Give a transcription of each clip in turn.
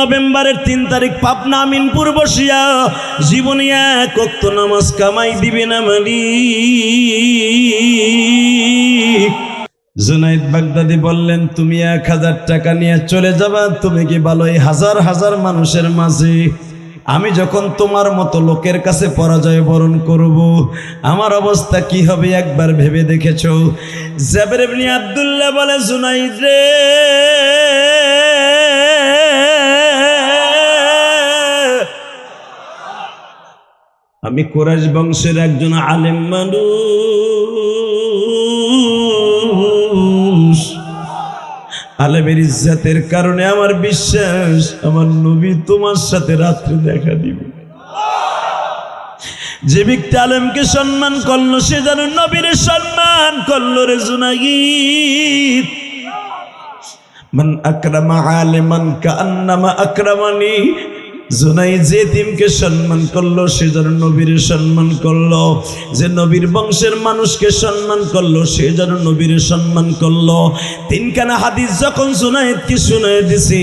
নভেম্বরের 3 তারিখ পাবনা আমিনপুর বসিয়া জীবনে এক ওয়াক্ত নামাজ কামাই দিবে না মালিক। জুনাইদ বাগদাদি বললেন, তুমি 1000 টাকা নিয়ে চলে যাবা, তুমি কি ভালো এই হাজার হাজার মানুষের মাঝে আমি যখন তোমার মতো লোকের কাছে পরাজয় বরণ করব, আমার অবস্থা কি হবে একবার ভেবে দেখেছো? জাবের ইবনে আব্দুল্লাহ বলে, জুনাইদ রে, আমি কুরাইশ বংশের একজন আলেম মানুষ, আলেমের ইজ্জতের কারণে আমার বিশ্বাস আমার নবী তোমার সাথে রাত্রে দেখা দিবে। যে ব্যক্তি আলেমকে সম্মান করলো সে যেন নবীর সম্মান করলো রে জুনাইদ। মান আকরামা আলিমান কাআন্নামা আকরামানি। জুনাইদ যে এতিমকে সম্মান করলো সে যেন নবীর সম্মান করলো, যে নবীর বংশের মানুষকে সম্মান করলো সে যেন নবীর সম্মান করলো। 3খানা হাদিস যখন জুনাইদকে শুনায় দিছি,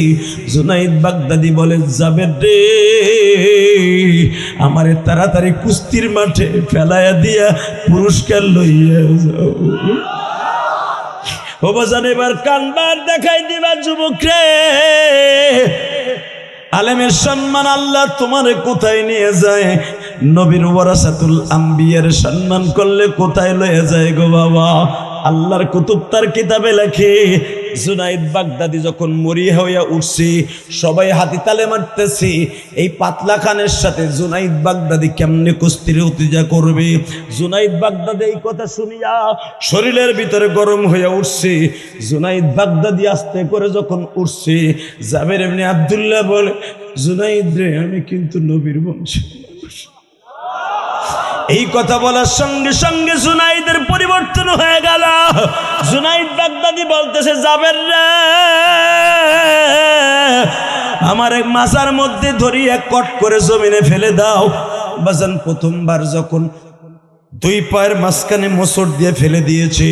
জুনাইদ বাগদাদি বলে, জাবের রে, আমারে তাড়াতাড়ি কুস্তির মাঠে ফেলাইয়া দিয়া পুরস্কার লইয়া যাও। ও বাজান, এবার কানবার দেখাই দিবা যুবক রে। আলেমের সম্মান আল্লাহ তোমারে কোথায় নিয়ে যায়? নবীর ওয়ারাসাতুল আম্বিয়ার সম্মান করলে কোথায় লয়ে যায় গো বাবা? আল্লাহর কুতুব তার কিতাবে লেখে, জুনাইদ বাগদাদি যখন মরিয়া হইয়া উঠছে, সবাই হাতি তালে মারতেছে, এই পাতলা খানের সাথে জুনাইদ বাগদাদি কেমনে কুস্তির উত্তেজনা করবে? জুনাইদ বাগদাদি এই কথা শুনিয়া শরীরের ভিতরে গরম হইয়া উঠছে। জুনাইদ বাগদাদি আস্তে করে যখন উঠছে, জাবের ইবনে আব্দুল্লাহ বলে, জুনাইদ রে, আমি কিন্তু নবীর বংশী। এই কথা বলার সঙ্গে সঙ্গে জুনাইদের পরিবর্তন হয়ে গেল। জুনাইদ বাগদাদি বলতেছে, জাবের রে, আমার এক মাজার মধ্যে ধরিয়ে কট করে জমিনে ফেলে দাও। বাজান, প্রথমবার যখন 2 পায়ের মাঝখানে মোচড় দিয়ে ফেলে দিয়েছে,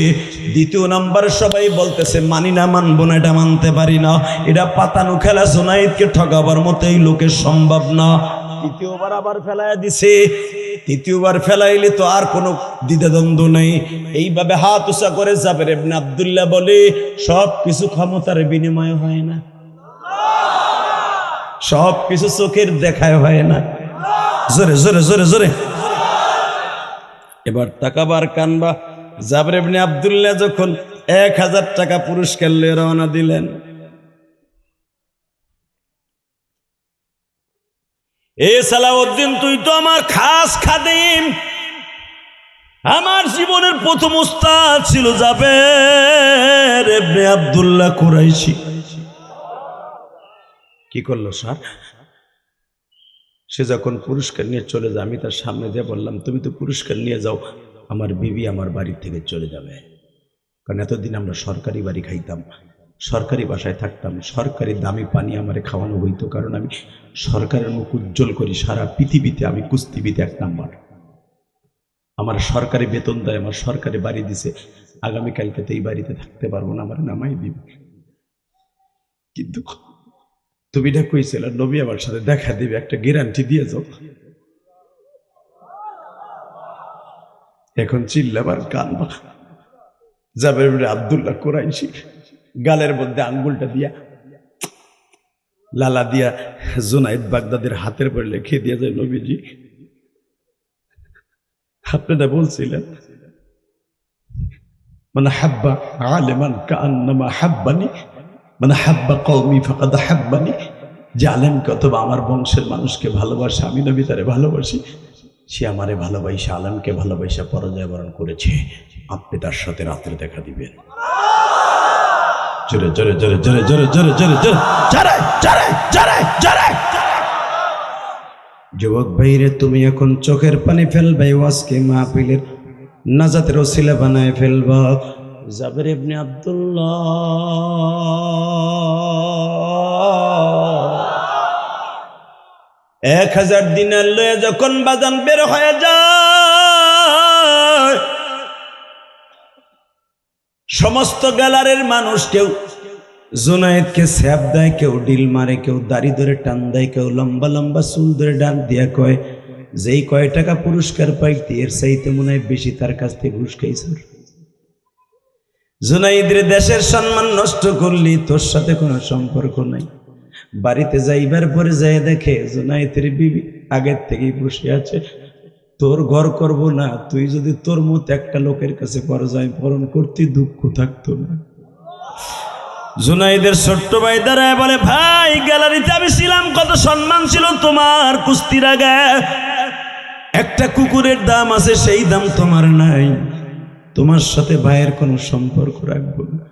দ্বিতীয় নাম্বার সবাই বলতেছে, মানি না, মানবো না, এটা মানতে পারি না, এটা পাতানো খেলা, জুনাইদকে ঠকাবার মতো এই লোকের সম্ভব না। তৃতীয়বার আবার ফেলাইয়া দিছে। তৃতীয়বার ফেলাইলে তো আর কোনো দ্বিধাদ্বন্দ্ব নেই। এইভাবে হাত উঁচা করে জাবের ইবনে আব্দুল্লাহ বলে, সব কিছু ক্ষমতার বিনিময়ে হয় না, সব কিছু চোখের দেখায় হয় না। জোরে জোরে জোরে জোরে এবার তাকাবার কানবা। জাবের ইবনে আব্দুল্লাহ যখন 1000 টাকা পুরস্কার নিয়ে রওনা দিলেন, এ সালাউদ্দিন, তুই তো আমার খাস খাদিম, আমার জীবনের প্রথম উস্তাদ ছিল জাবের ইবনে আব্দুল্লাহ কুরাইশি। কি করলো স্যার? সে যখন পুরস্কার নিয়ে চলে যায়, আমি তার সামনে দিয়ে বললাম, তুমি তো পুরস্কার নিয়ে যাও, আমার বিবি আমার বাড়ি থেকে চলে যাবে। কারণ এতদিন আমরা সরকারি বাড়ি খাইতাম, সরকারি বাসায় থাকতাম, সরকারি দামি পানি আমারে খাওয়ানো হইতো, কারণ আমি সরকারের মুখ উজ্জ্বল করি সারা পৃথিবীতে। আমি কুস্তিবিতে 1 নাম্বার, আমার সরকারি বেতন দেয়, আমার সরকারি বাড়ি দিছে। আগামীকালকে তো এই বাড়িতে থাকতে পারবো না, আমার নামাই দিবে। কিন্তু তুমি এটা কইছিল নবী আমার সাথে দেখা দিবে, একটা গ্যারান্টি দিয়ে যাও। এখন চিল্লাবার কানবা। জাবের ইবনে আব্দুল্লাহ কুরাইশি গালের মধ্যে আঙ্গুলটা দিয়া লালা দিয়া জুনাইদ বাগদাদের হাতের পর লিখে দিয়ে যায়, নবীজি, আপনারা বলছিলেন, মানে হাব্বা আলিমান কাআন্নামা হাব্বানি, মানে হাব্বা কওমি ফাকাদ হাব্বানি। যে আলেমকে অথবা আমার বংশের মানুষকে ভালোবাসে, আমি নবী তারে ভালোবাসি, সে আমারে ভালোবাসে, আলেমকে ভালোবাসা পরাজয় বরণ করেছে। আপনি তার সাথে রাত্রে দেখা দিবেন। জোরে জোরে জোরে জোরে জোরে জোরে জোরে জোরে জোরে জোরে জোরে জোরে। যুবক ভাইরে, তুমি এখন চোখের পানি ফেলবে, ওয়াজকে মাহফিলের নাজাতের ওসিলা বানায় ফেলবা। জাবের ইবনে আব্দুল্লাহ 1000 দিনার লয়ে যখন বাজান বের হয়ে যায়, সমস্ত গ্যালারির মানুষ কেউ জুনায়েদকে স্যাপ দেয়, কেউ ডিল মারে, কেউ দাড়ি ধরে টান দেয়, কেউ লম্বা লম্বা চুল ধরে ডান দিয়া কয় যেই কয় টাকা পুরস্কার পাইতে এর চাইতে মনে হয় বেশি তার কাছ থেকে ঘুষ খাইছে। জুনাইদের দেশের সম্মান নষ্ট করলি, তোর সাথে কোনো সম্পর্ক নাই। বাড়িতে যাইবার পরে যাই দেখে জুনাইদের বিবি আগের থেকেই বসে আছে, তোর ঘর করব না, তুই যদি তোর মতো একটা লোকের কাছে পরাজয় বরণ করতি দুঃখ থাকতো না। জুনাইদের ছোট্ট ভাই দাঁড়ায় বলে, ভাই গ্যালারিতে আমি ছিলাম, কত সম্মান ছিল তোমার কুস্তির আগে, একটা কুকুরের দাম আছে সেই দাম তোমার নাই, তোমার সাথে ভাইয়ের কোনো সম্পর্ক রাখবো না।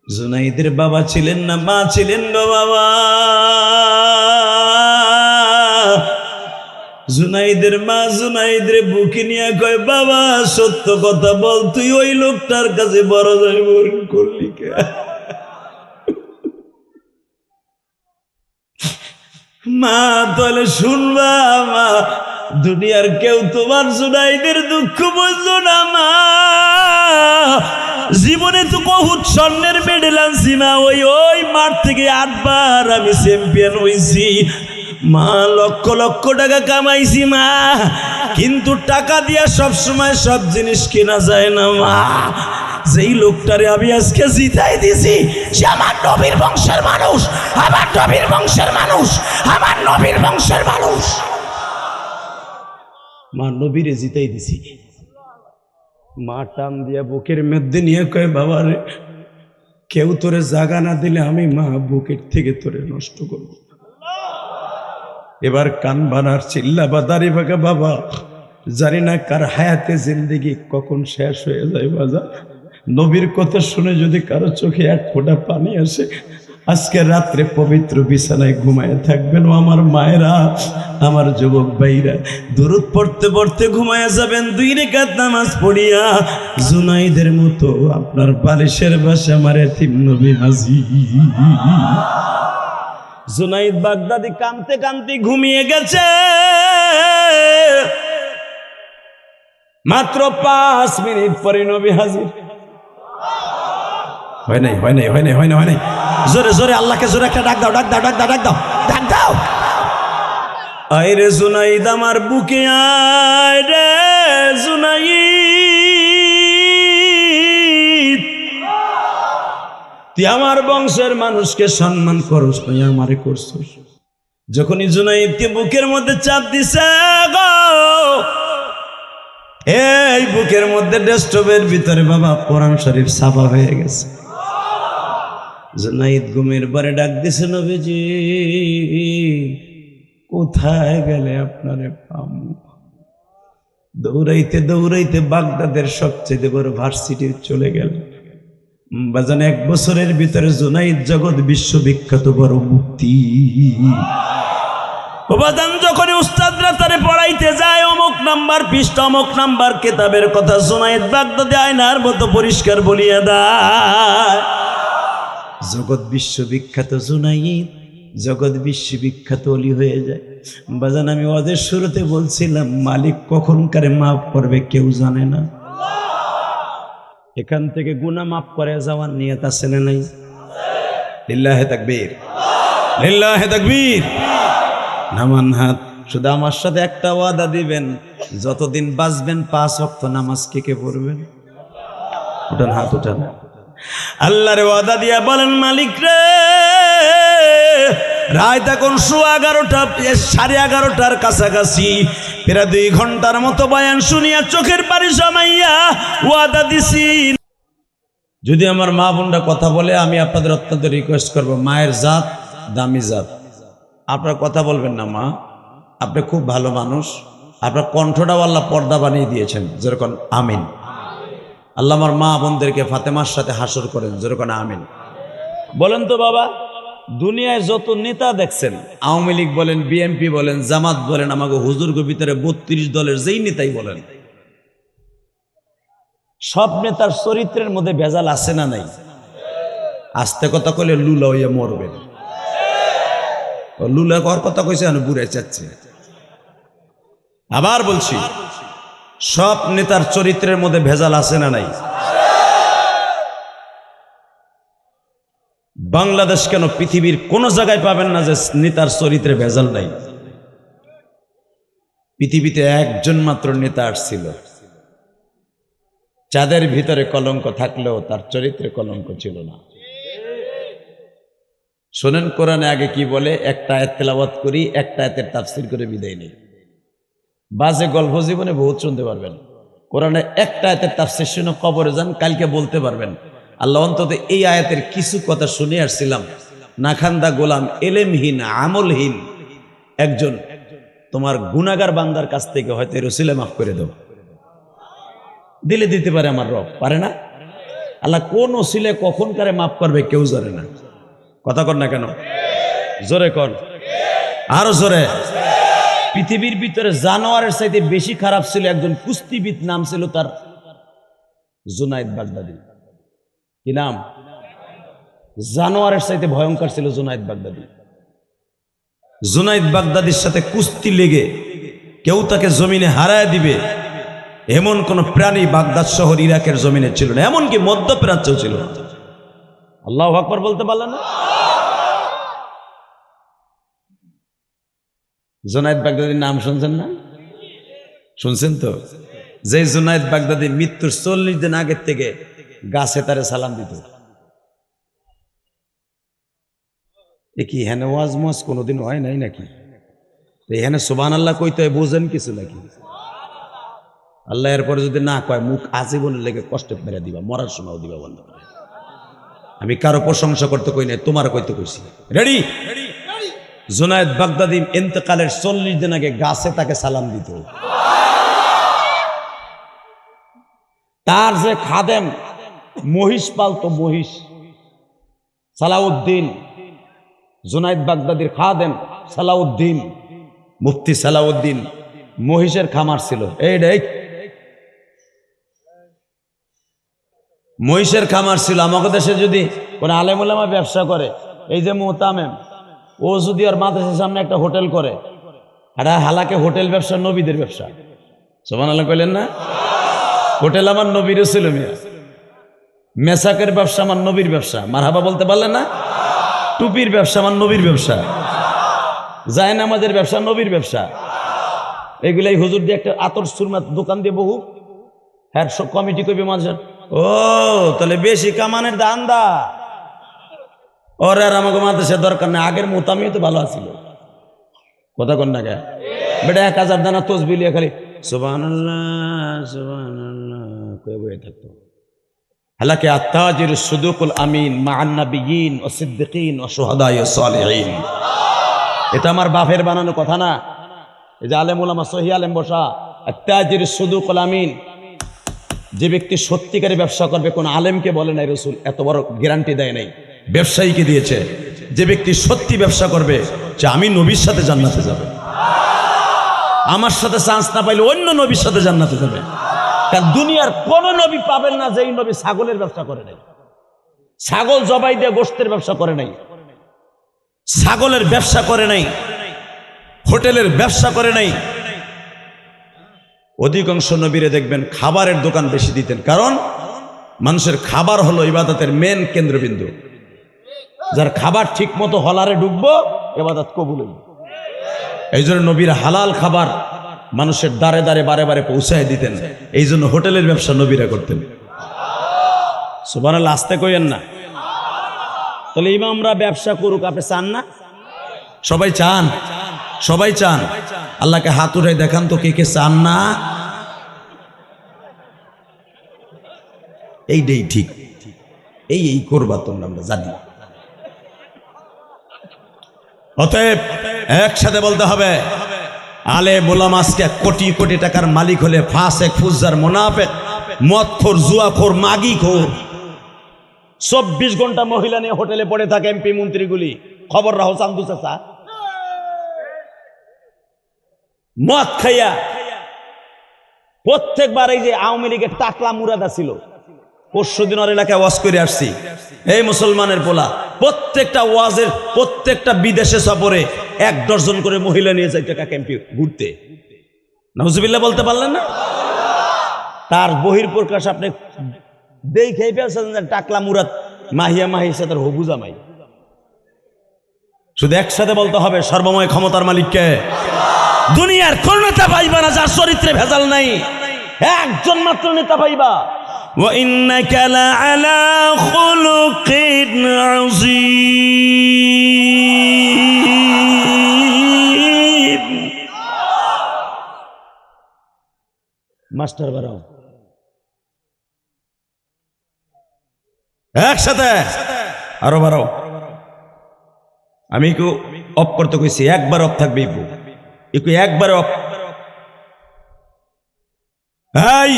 জুনাইদের বাবা ছিলেন না, মা ছিলেন গো বাবা। জুনাইদের মা জুনাইদের বুকে নিয়ে কয়, বাবা সত্য কথা বল, তুই ওই লোকটার কাছে বড় যাই বরণ করলি কে? মা তাহলে শুনবা মা, দুনিয়ার কেউ তোমার জুনাইদের দুঃখ বুঝলো না মা। জীবনে তো বহুত স্বর্ণের মেডেল আনছি মা, ওই মাঠ থেকে 8 বার আমি চ্যাম্পিয়ন হয়েছি মা, লক্ষ লক্ষ টাকা কামাইছি মা, কিন্তু টাকা দিয়া সব সময় সব জিনিস কেনা যায় না মা। যেই লোকটারে আমি আজকে জিতাই দিছি সে আমার নবীর বংশের মানুষ, আমার নবীর বংশের মানুষ, আমার নবীর বংশের মানুষ। মা নবীরে জিতাই দিছি। মা টান দিয়া বুকের মধ্যে নিয়ে কয়, বাবা রে, কেউ তোরে জাগা না দিলে আমি মা বুকের থেকে তোরে নষ্ট করব। এবার কান বানার চিল্লা বা দাড়ি ভাগা, বাবা জানি না কার হায়াতে জিন্দেগি কখন শেষ হয়ে যায় বাজা, নবীর কথা শুনে যদি কারো চোখে এক ফোঁটা পানি আসে, আজকে রাত্রে পবিত্র বিছানায় ঘুমায় থাকবেন। ও আমার মায়েরা, আমার যুবক ভাইরা, দুরূদ পড়তে পড়তে ঘুমায় যাবেন 2 রাকাত নামাজ পড়িয়া, জুনাইদের মতো আপনার বালিশের পাশে আমার এতিম নবী হাজির। জুনাইদ বাগদাদি কাঁদতে কাঁদতে ঘুমিয়ে গেছে। মাত্র 5 মিনিট পরে নবী হাজির। হয় নাই, হয় নাই, হয় নাই, হয় নাই, হয় নাই। জোরে জোরে আল্লাহকে জোরে একটা ডাক দাও, ডাক দাও, ডাক দাও, ডাক দাও, ডাক দাও। আয় রে জুনাইদ আমার বুকে আয় রে জুনাইদ, তুই আমার বংশের মানুষকে সম্মান করস, তুই আমারে করছিস। যখনই জুনাইদকে বুকের মধ্যে চাপ দিছে গো, এই বুকের মধ্যে ডেস্কটপের ভিতরে বাবা কোরআন শরীফ ছাপা হয়ে গেছে। জুনাইদ ঘুমের পরে ডাক দিছে, নবীজি কোথায় গেলে আপনারে পামু? দৌড়াইতে দৌড়াইতে বাগদাদের সবচেয়ে বড় ভার্সিটি চলে গেল। বাজান 1 বছরের ভিতরে জুনাইদ জগৎ বিশ্ববিখ্যাত বড় মুক্তি। বাজান যখন উস্তাদরা তারে পড়াইতে যায়, অমুক নাম্বার পৃষ্ঠা, অমুক নাম্বার কিতাবের কথা জুনাইদ বাগদাদে আয়নার মতো পরিষ্কার বলিয়া দেয়। জগৎ বিশ্ববিখ্যাত জুনাইদ জগৎ বিশ্ববিখ্যাত অলি হয়ে যায়। বাজান আমি ওদের শুরুতে বলছিলাম, মালিক কখন কারে মাফ করবে কেউ জানে না। এখান থেকে গুনাহ মাফ করে যাওয়ার নিয়ত আছে না নাই? লিল্লাহে তাকবীর, লিল্লাহে তাকবীর। নামান হাত। শুধু আমার সাথে একটা ওয়াদা দিবেন, যতদিন বাঁচবেন 5 ওয়াক্ত নামাজ কে কে পড়বেন? উঠান হাত, উঠান। আল্লাহর ওয়াদা দিয়া বলেন, মালিক রে, রাত এখন 11:15 11:30টার কাছাকাছি, প্রায় 2 ঘন্টার মতো বয়ান শুনিয়া চোখের পানি জমাইয়া ওয়াদা দিছি। যদি আমার মা বোনরা কথা বলে, আমি আপনাদের অত্যন্ত রিকোয়েস্ট করব, মায়ের জাত দামি জাত, আপনারা কথা বলবেন না। মা, আপনি খুব ভালো মানুষ, আপনার কণ্ঠটাও আল্লাহ পর্দা বানিয়ে দিয়েছেন, যেরকম আমিন। আল্লাহ আমার মা বোনদেরকে ফাতেমার সাথে হাসর করেন, যেরকম আমিন। বলেন তো বাবা, দুনিয়ায় যত নেতা দেখছেন, আওয়ামী লীগ বলেন, বিএনপি বলেন, জামাত বলেন, আমাকে হুজুরগো ভিতরে 32 দলের যেই নেতাই বলেন, সব নেতার চরিত্রের মধ্যে ভেজাল আছে না নাই? আস্তে কথা কইলে লুলা হইয়া মরবেন। লুলা কর কথা কইছে, আমি বুড়ে চাচ্ছি। আবার বলছি, সব নেতার চরিত্রের মধ্যে ভেজাল আছে না নাই? বাংলাদেশ কেন, পৃথিবীর কোন জায়গায় পাবেন না যে নেতার চরিত্রে ভেজাল নাই। পৃথিবীতে একজন মাত্র নেতা আসছিল, যাদের ভিতরে কলঙ্ক থাকলেও তার চরিত্রে কলঙ্ক ছিল না। শোনেন কোরআনে আগে কি বলে, একটা আয়াত তেলাওয়াত করি, একটা আয়াতের তাফসীর করে বিদায় নেই। বাজে গল্প জীবনে বহুত শুনতে পারবেন, কোরআনে একটা আয়াতের তাফসীর শুনে কবরে যান, কালকে বলতে পারবেন আল্লাহ অন্তত এই আয়াতের কিছু কথা শুনে আসছিলাম। নাখান্দা গোলাম, এলেমহীন, আমলহীন একজন তোমার গুনাহগার বান্দার কাছ থেকে হয়তো রসিলে মাফ করে দেব, দিলে দিতে পারে আমার রব, পারে না? আল্লাহ কোন ওসিলে কখন কারে মাফ করবে কেউ জানে না। কথা কর না কেন, জোরে কর, আরো জোরে। পৃথিবীর ভিতরে জানোয়ারের চাইতে বেশি খারাপ ছিল একজন কুস্তিবিদ, নাম ছিল তার জুনায়েদ বাগদাদি। কি নাম? জানোয়ারের চাইতে ভয়ঙ্কর ছিল জুনায়েদ বাগদাদি। জুনায়েদ বাগদাদির সাথে কুস্তি লেগে কেউ তাকে জমিনে হারায় দিবে এমন কোন প্রাণী বাগদাদ শহর ইরাকের জমিনে ছিল না, এমনকি মধ্যপ্রাচ্যও ছিল না। আল্লাহু আকবার বলতে পারলেন না? জুনায়েদ বাগদাদির নাম শুনছেন না? শুনছেন তো? যে জুনায়েদ বাগদাদি মৃত্যুর 40 দিন আগের থেকে গাছে তারে সালাম দিত। এ কি হেনে ওয়াজ মজ কোনোদিন হয় নাই নাকি? এখানে সুবহানাল্লাহ কইতে হয়, বুঝেন কিছু নাকি? আল্লাহ এরপরে যদি না কয়, মুখ আজীবনের লেগে কষ্টে মেরে দিবা, মরার সময়ও দিবা বন্ধ করে। আমি কারো প্রশংসা করতে কই নাই, তোমার কইতে কইছি। রেডি? জুনায়েদ বাগদাদি ইন্তেকালের 40 দিন আগে গাছে তাকে সালাম দিত। তার যে খাদেম মহিষ পালতো, মহিষ, সালাউদ্দিন, জুনায়েদ বাগদাদির খাদেম সালাউদ্দিন, মুফতি সালাউদ্দিন, মহিষের খামার ছিল। এই মহিষের খামার ছিল। আমাদের দেশে যদি কোন আলেম ওলামা ব্যবসা করে, এই যে মুহতামেম, ও যদি আর মাদ্রাসার সামনে একটা হোটেল করে, আর হালাকে হোটেল ব্যবসা নবীদের ব্যবসা। সুবহানাল্লাহ কইলেন না? হোটেল আমার নবীর ছিল, মিয়া। মেসাকের ব্যবসা আমার নবীর ব্যবসা, মারহাবা বলতে পারলেন না? টুপির ব্যবসা আমার নবীর ব্যবসা, জায়নামাজের ব্যবসা নবীর ব্যবসা। এগুলাই হুজুর দিয়ে একটা আতর সুরমা দোকান দিয়ে বহু, হ্যাঁ কমিটি করবে মানুষ। ও তাহলে বেশি কামানের দান্দা ওর, আর আমাকে মাদ্রাসার দরকার নেই। আগের মোতামি তো ভালো আছিল। কথা কন না কে বেটা, 1000 দানা তসবিহ লিয়ে খালি সুবহানাল্লাহ সুবহানাল্লাহ কয়ে বয়ে থাকতো। হালাকে আত্তাজির সুদুকুল আমিন মা'আন নাবিয়িন ওয়া সিদ্দিকিন ওয়া শুহাদা ওয়া সালিহিন। এটা আমার বাপের বানানো কথা না। এই যে আলেম ওলামা সহি আলেম বসা, আত্তাজির সুদুকুল আমিন, যে ব্যক্তি সত্যিকারের ব্যবসা করবে, কোন আলেমকে বলে নাই রাসূল, এত বড় গ্যারান্টি দেয় নাই, ব্যবসায়ীকে দিয়েছে। যে ব্যক্তি সত্যি ব্যবসা করবে, যে আমি নবীর সাথে জান্নাতে যাবে, আমার সাথে চান্স না পাইলে অন্য নবীর সাথে জান্নাতে যাবে। কারণ দুনিয়ার কোন নবী পাবেন না যেই নবী ছাগলের ব্যবসা করে নাই, ছাগল জবাই দিয়ে গোশতের ব্যবসা করে নাই, ছাগলের ব্যবসা করে নাই, হোটেলের ব্যবসা করে নাই। অধিকাংশ নবীরে দেখবেন খাবারের দোকান বেশি দিতেন, কারণ মানুষের খাবার হলো ইবাদতের মেন কেন্দ্রবিন্দু। যার খাবার ঠিক মতো হলারে ঢুকবো, ইবাদত কবুল হইবে। এই জন্য নবীরা হালাল খাবার মানুষের দ্বারে দ্বারে বারে বারে পৌঁছায় দিতেন। এই জন্য হোটেলের ব্যবসা নবীরা করতেন। সুবহানাল্লাহ, আস্তে কইেন না। তাহলে ইমামরা ব্যবসা করুক, আপনি চান না? সবাই চান, সবাই চান। আল্লাহকে হাত উঠাই দেখান তো কে কে চান না। এইটাই ঠিক, এই করবা তোমরা, আমরা জানি। অতএব একসাথে বলতে হবে, আলেম ওলামা আজকে কোটি কোটি টাকার মালিক হলে ফাসেক, ফুজ্জার, মুনাফিক, মদখোর, জুয়াখোর, মাগিখোর, 24 ঘন্টা মহিলা নিয়ে হোটেলে পড়ে থাকে এমপি মন্ত্রীগুলি। খবর রাখো চান্দু চাচা, মদ খাইয়া প্রত্যেকবার। এই যে আওয়ামী লীগের টাকলা মুরাদা ছিল, পরশুদিন ওর এলাকায় ওয়াজ করে আসছি। এই মুসলমানের পোলা প্রত্যেকটা ওয়াজের, প্রত্যেকটা বিদেশে সফরে 1 ডজন করে মহিলা নিয়ে যায় টাকা ক্যাম্পে ঘুরতে। নাউজুবিল্লাহ বলতে পারলেন না? তার বহির্প্রকাশ আপনি দেখেই পেয়েছেন, টাকলা মুরাদ মাহিয়া মাহির সাথে হবু জামাই। শুধু একসাথে বলতে হবে সর্বময় ক্ষমতার মালিককে। দুনিয়ার কোন নেতা পাইবা না যার চরিত্রে ভেজাল নাই, একজন মাত্র নেতা পাইবা। ওয়া ইন্নাকা লাআলা খুলুকিন আযীম। মাস্টার বাড়াও একসাথে, আরো বাড়াও। আমি একটু অফ করতে কইছি, একবার অফ থাকবে একটু একবার অফ। এই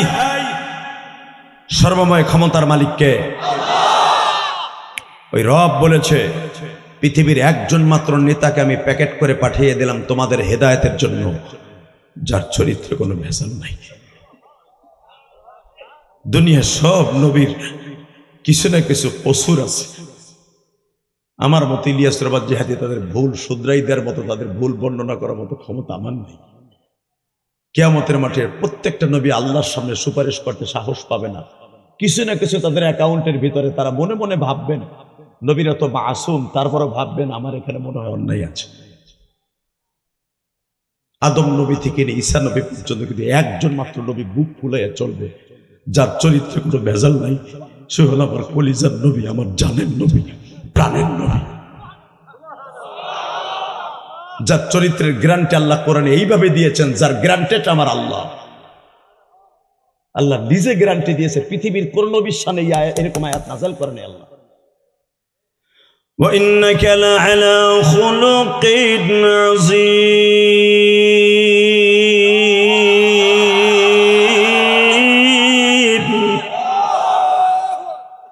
সর্বময় ক্ষমতার মালিককে। ওই রব বলেছে পৃথিবীর একজন মাত্র নেতাকে আমি প্যাকেট করে পাঠিয়ে দিলাম তোমাদের হেদায়েতের জন্য, যার চরিত্রে কোনো ভেজাল নাই। দুনিয়া সব নবীর কিছু না কিছু কসুর আছে। আমার মতো ইলিয়াস রবাদ জিহাদি তাদের ভুল শুধরাই দেওয়ার মতো, তাদের ভুল বর্ণনা করার মতো ক্ষমতা আমার নেই। কিয়ামতের মাঠে প্রত্যেকটা নবী আল্লাহর সামনে সুপারিশ করতে সাহস পাবে না। কিছু না কিছু তাদের অ্যাকাউন্টের ভিতরে তারা মনে মনে ভাববেন, নবীরা তো মাসুম, তারপরও ভাববেন আমার এখানে মনে হয় অন্যায় আছে। আদম নবী থেকে নিয়ে ঈসা নবী পর্যন্ত কিন্তু একজন মাত্র নবী বুক ফুলাইয়া চলবে, যার চরিত্রে কোনো ভেজাল নাই। সে হল আমার কলিজার নবী, আমার জানের নবী, প্রাণের নবী, যার চরিত্রের গ্যারান্টি আল্লাহ কোরআনে এইভাবে দিয়েছেন, যার গ্যারান্টেড আমার আল্লাহ। আল্লাহ নিজে গ্যারান্টি দিয়েছে, পৃথিবীর কোন নবীর শানে এরকম আয়াত নাযিল করেন আল্লাহ। ওয়া ইন্নাকা লাআলা খুলুকিন আযীম।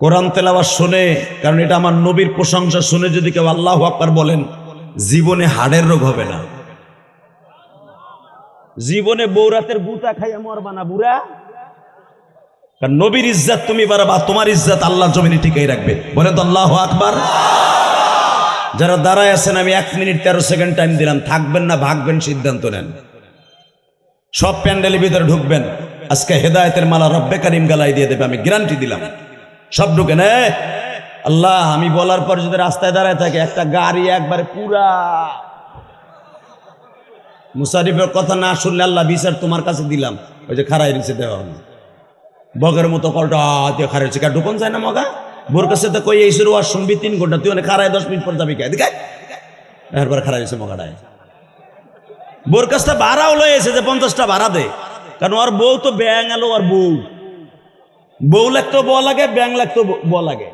কোরআন তেলাওয়াত শুনে, কারণ এটা আমার নবীর প্রশংসা শুনে যদি কেউ আল্লাহু আকবার বলেন, জীবনে হাড়ের রোগ হবে না। জীবনে বৌরাতের বুতা খাইয়া মরবা না বুড়া। কারণ নবীর ইজ্জত তুমি বাড়াবা, তোমার ইজ্জত আল্লাহ জমিনে টিকাই রাখবে। বলেন তো আল্লাহু আকবার। যারা দাঁড়ায় আছেন, আমি 1 মিনিট 13 সেকেন্ড টাইম দিলাম, থাকবেন না ভাগবেন সিদ্ধান্ত নেন। সব প্যান্ডেলের ভিতরে ঢুকবেন, আজকে হেদায়েতের মালা রব্বে কারিম গালাই দিয়ে দেবে, আমি গ্যারান্টি দিলাম। সব ঢুকেন। আল্লাহ আমি বলার পর যদি রাস্তায় দাঁড়ায় থাকে একটা গাড়ি একবারে পুরা মুসারিফের কথা না শুনলে আল্লাহ বিচার তোমার কাছে দিলাম। ওই যে খারাই নিচে দেওয়া হলো বগের মতো কলটা দিয়ে খারাইছে, কার ঢুকন যায় না মগা। বোর কাছে তো কই এই শুরু আর শুনবি 3 ঘন্টা, তুই অনেক খারাই 10 মিনিট পর যাবি কে দেখায়, এরপর খারাইছে মগাটায়। বোর কাছটা ভাড়াও লয়েছে যে 50টা ভাড়া দে, কারণ ওর বউ তো ব্যাং এলো, ওর বউ লাগতো বউ লাগে, ব্যাং লাগতো বউ লাগে।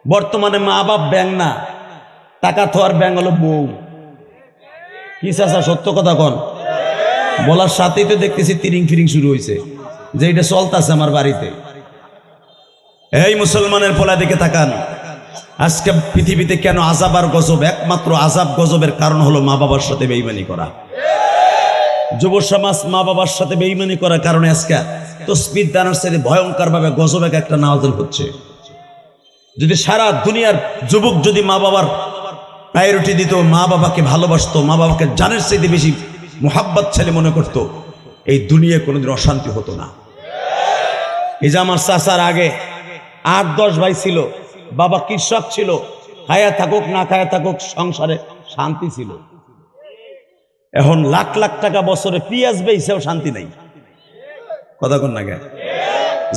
বর্তমানে মা বাপ ব্যাং না, টাকা থোয়ার ব্যাং হলো বউ। কি চাচা সত্য কথা কন? বলার সাথেই তো দেখতেছি তিরিং ফিরিং শুরু হয়েছে, যে এটা চলতেছে আমার বাড়িতে। এই মুসলমানের পোলা দিকে তাকান। আজকে পৃথিবীতে কেন আযাব আর গজব? একমাত্র আযাব গজবের কারণ হলো মা বাবার সাথে বেঈমানি করা। যুব সমাজ মা বাবার সাথে বেঈমানি করার কারণে আজকে তসবিহ দানের সাথে ভয়ঙ্কর ভাবে গজব একটা নাযিল হচ্ছে। যদি সারা দুনিয়ার যুবক যদি মা বাবার প্রায়োরিটি দিত, মা বাবাকে ভালোবাসতো, মা বাবাকে জানের চাইতে বেশি মোহাব্বত ছেলে মনে করত, এই দুনিয়ায় কোনোদিন অশান্তি হতো না। এই যে আমার চাচার আগে 8-10 ভাই ছিল, বাবা কৃষক ছিল, খায়া থাকুক না খায়া থাকুক সংসারে শান্তি ছিল। এখন লাখ লাখ টাকা বছরে পেঁয়াজ বেচেও শান্তি নাই। কথা কোন না গে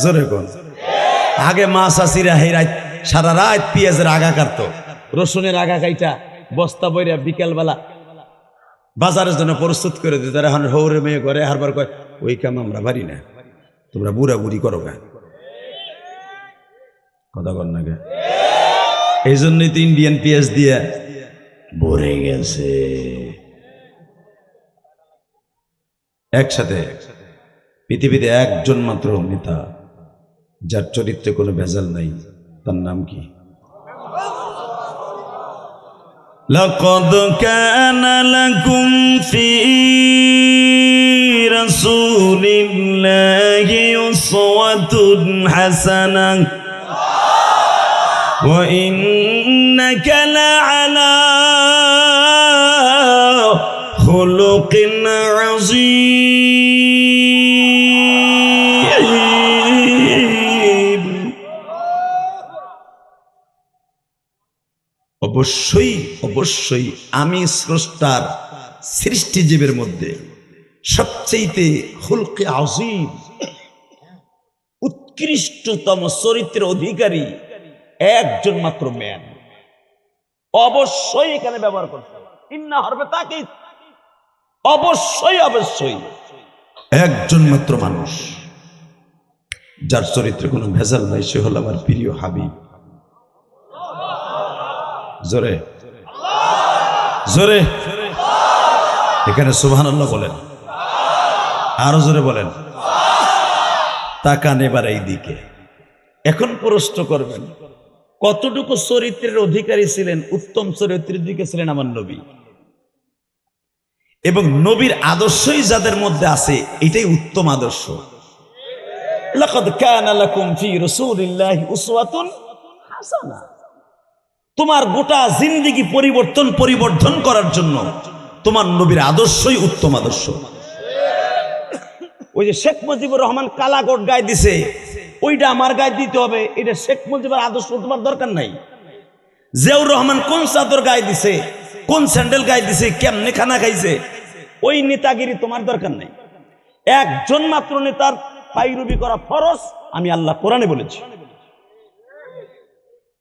জোরে কোন? আগে মা চাষিরা সারা রাত পেঁয়াজের আগা কাটতো, রসুনের আগা কাইটা বস্তা বইরা বিকেলবেলা বাজারের জন্য প্রস্তুত করে দিত। এখন হৌরে মেয়ে করে হারবার কয় ওই কাম আমরা পারি না, তোমরা বুড়া বুড়ি করো গা। কথা কর না গে? এই জন্যই তো ইন্ডিয়ান পেঁয়াজ দিয়ে ভরে গেছে। একসাথে পৃথিবীতে একজন মাত্র নেতা যার চরিত্রে কোনো ভেজাল নাই, তার নাম কি? লাকাদ কানা লাকুম ফি রাসূলিল্লাহি উসওয়াতুন হাসানাহ ওয়া ইন্নাকা লাআলা খুলুকিন আযীম। ও অবশ্যই অবশ্যই আমি স্রষ্টার সৃষ্টিজীবের মধ্যে সবচেয়ে খুলকে আযীম উৎকৃষ্টতম চরিত্রের অধিকারী একজন মাত্র ম্যান। অবশ্যই এখানে ব্যবহার করতে হবে ইন্না হরবে তাকে, অবশ্যই অবশ্যই একজন মাত্র মানুষ যার চরিত্রে কোনো ভেজাল নাই, সে হল আমার প্রিয় হাবিব। জোরে জোরে এখানে সুবহানাল্লাহ বলেন, আরো জোরে বলেন। তাকান এবার এই দিকে। এখন প্রশ্ন করবেন, কতটুকু চরিত্রের অধিকারী ছিলেন, উত্তম চরিত্রের দিকে ছিলেন আমার নবী, এবং নবীর আদর্শই যাদের মধ্যে আছে এটাই উত্তম আদর্শ। লাকাদ কানা লাকুম ফি রাসূলিল্লাহি উসওয়াতুন হাসানাহ। তোমার গোটা জিন্দেগি পরিবর্তন করার জন্য তোমার নবীর আদর্শই উত্তম আদর্শ। ওই যে শেখ মুজিবুর রহমান কালাকোট গায়ে দিছে, ওইটা আমার গায়ে দিতে হবে, এটা শেখ মুজিবুর আদর্শ তোমার দরকার নাই। জিয়াউর রহমান কোন চাদর গায়ে দিছে, কোন স্যান্ডেল গায়ে দিছে, কেমনে খানা খাইছে, ওই নেতাগিরি তোমার দরকার নাই। একজন মাত্র নেতার পায়রবি করা ফরজ, আমি আল্লাহ কোরআনে বলেছি।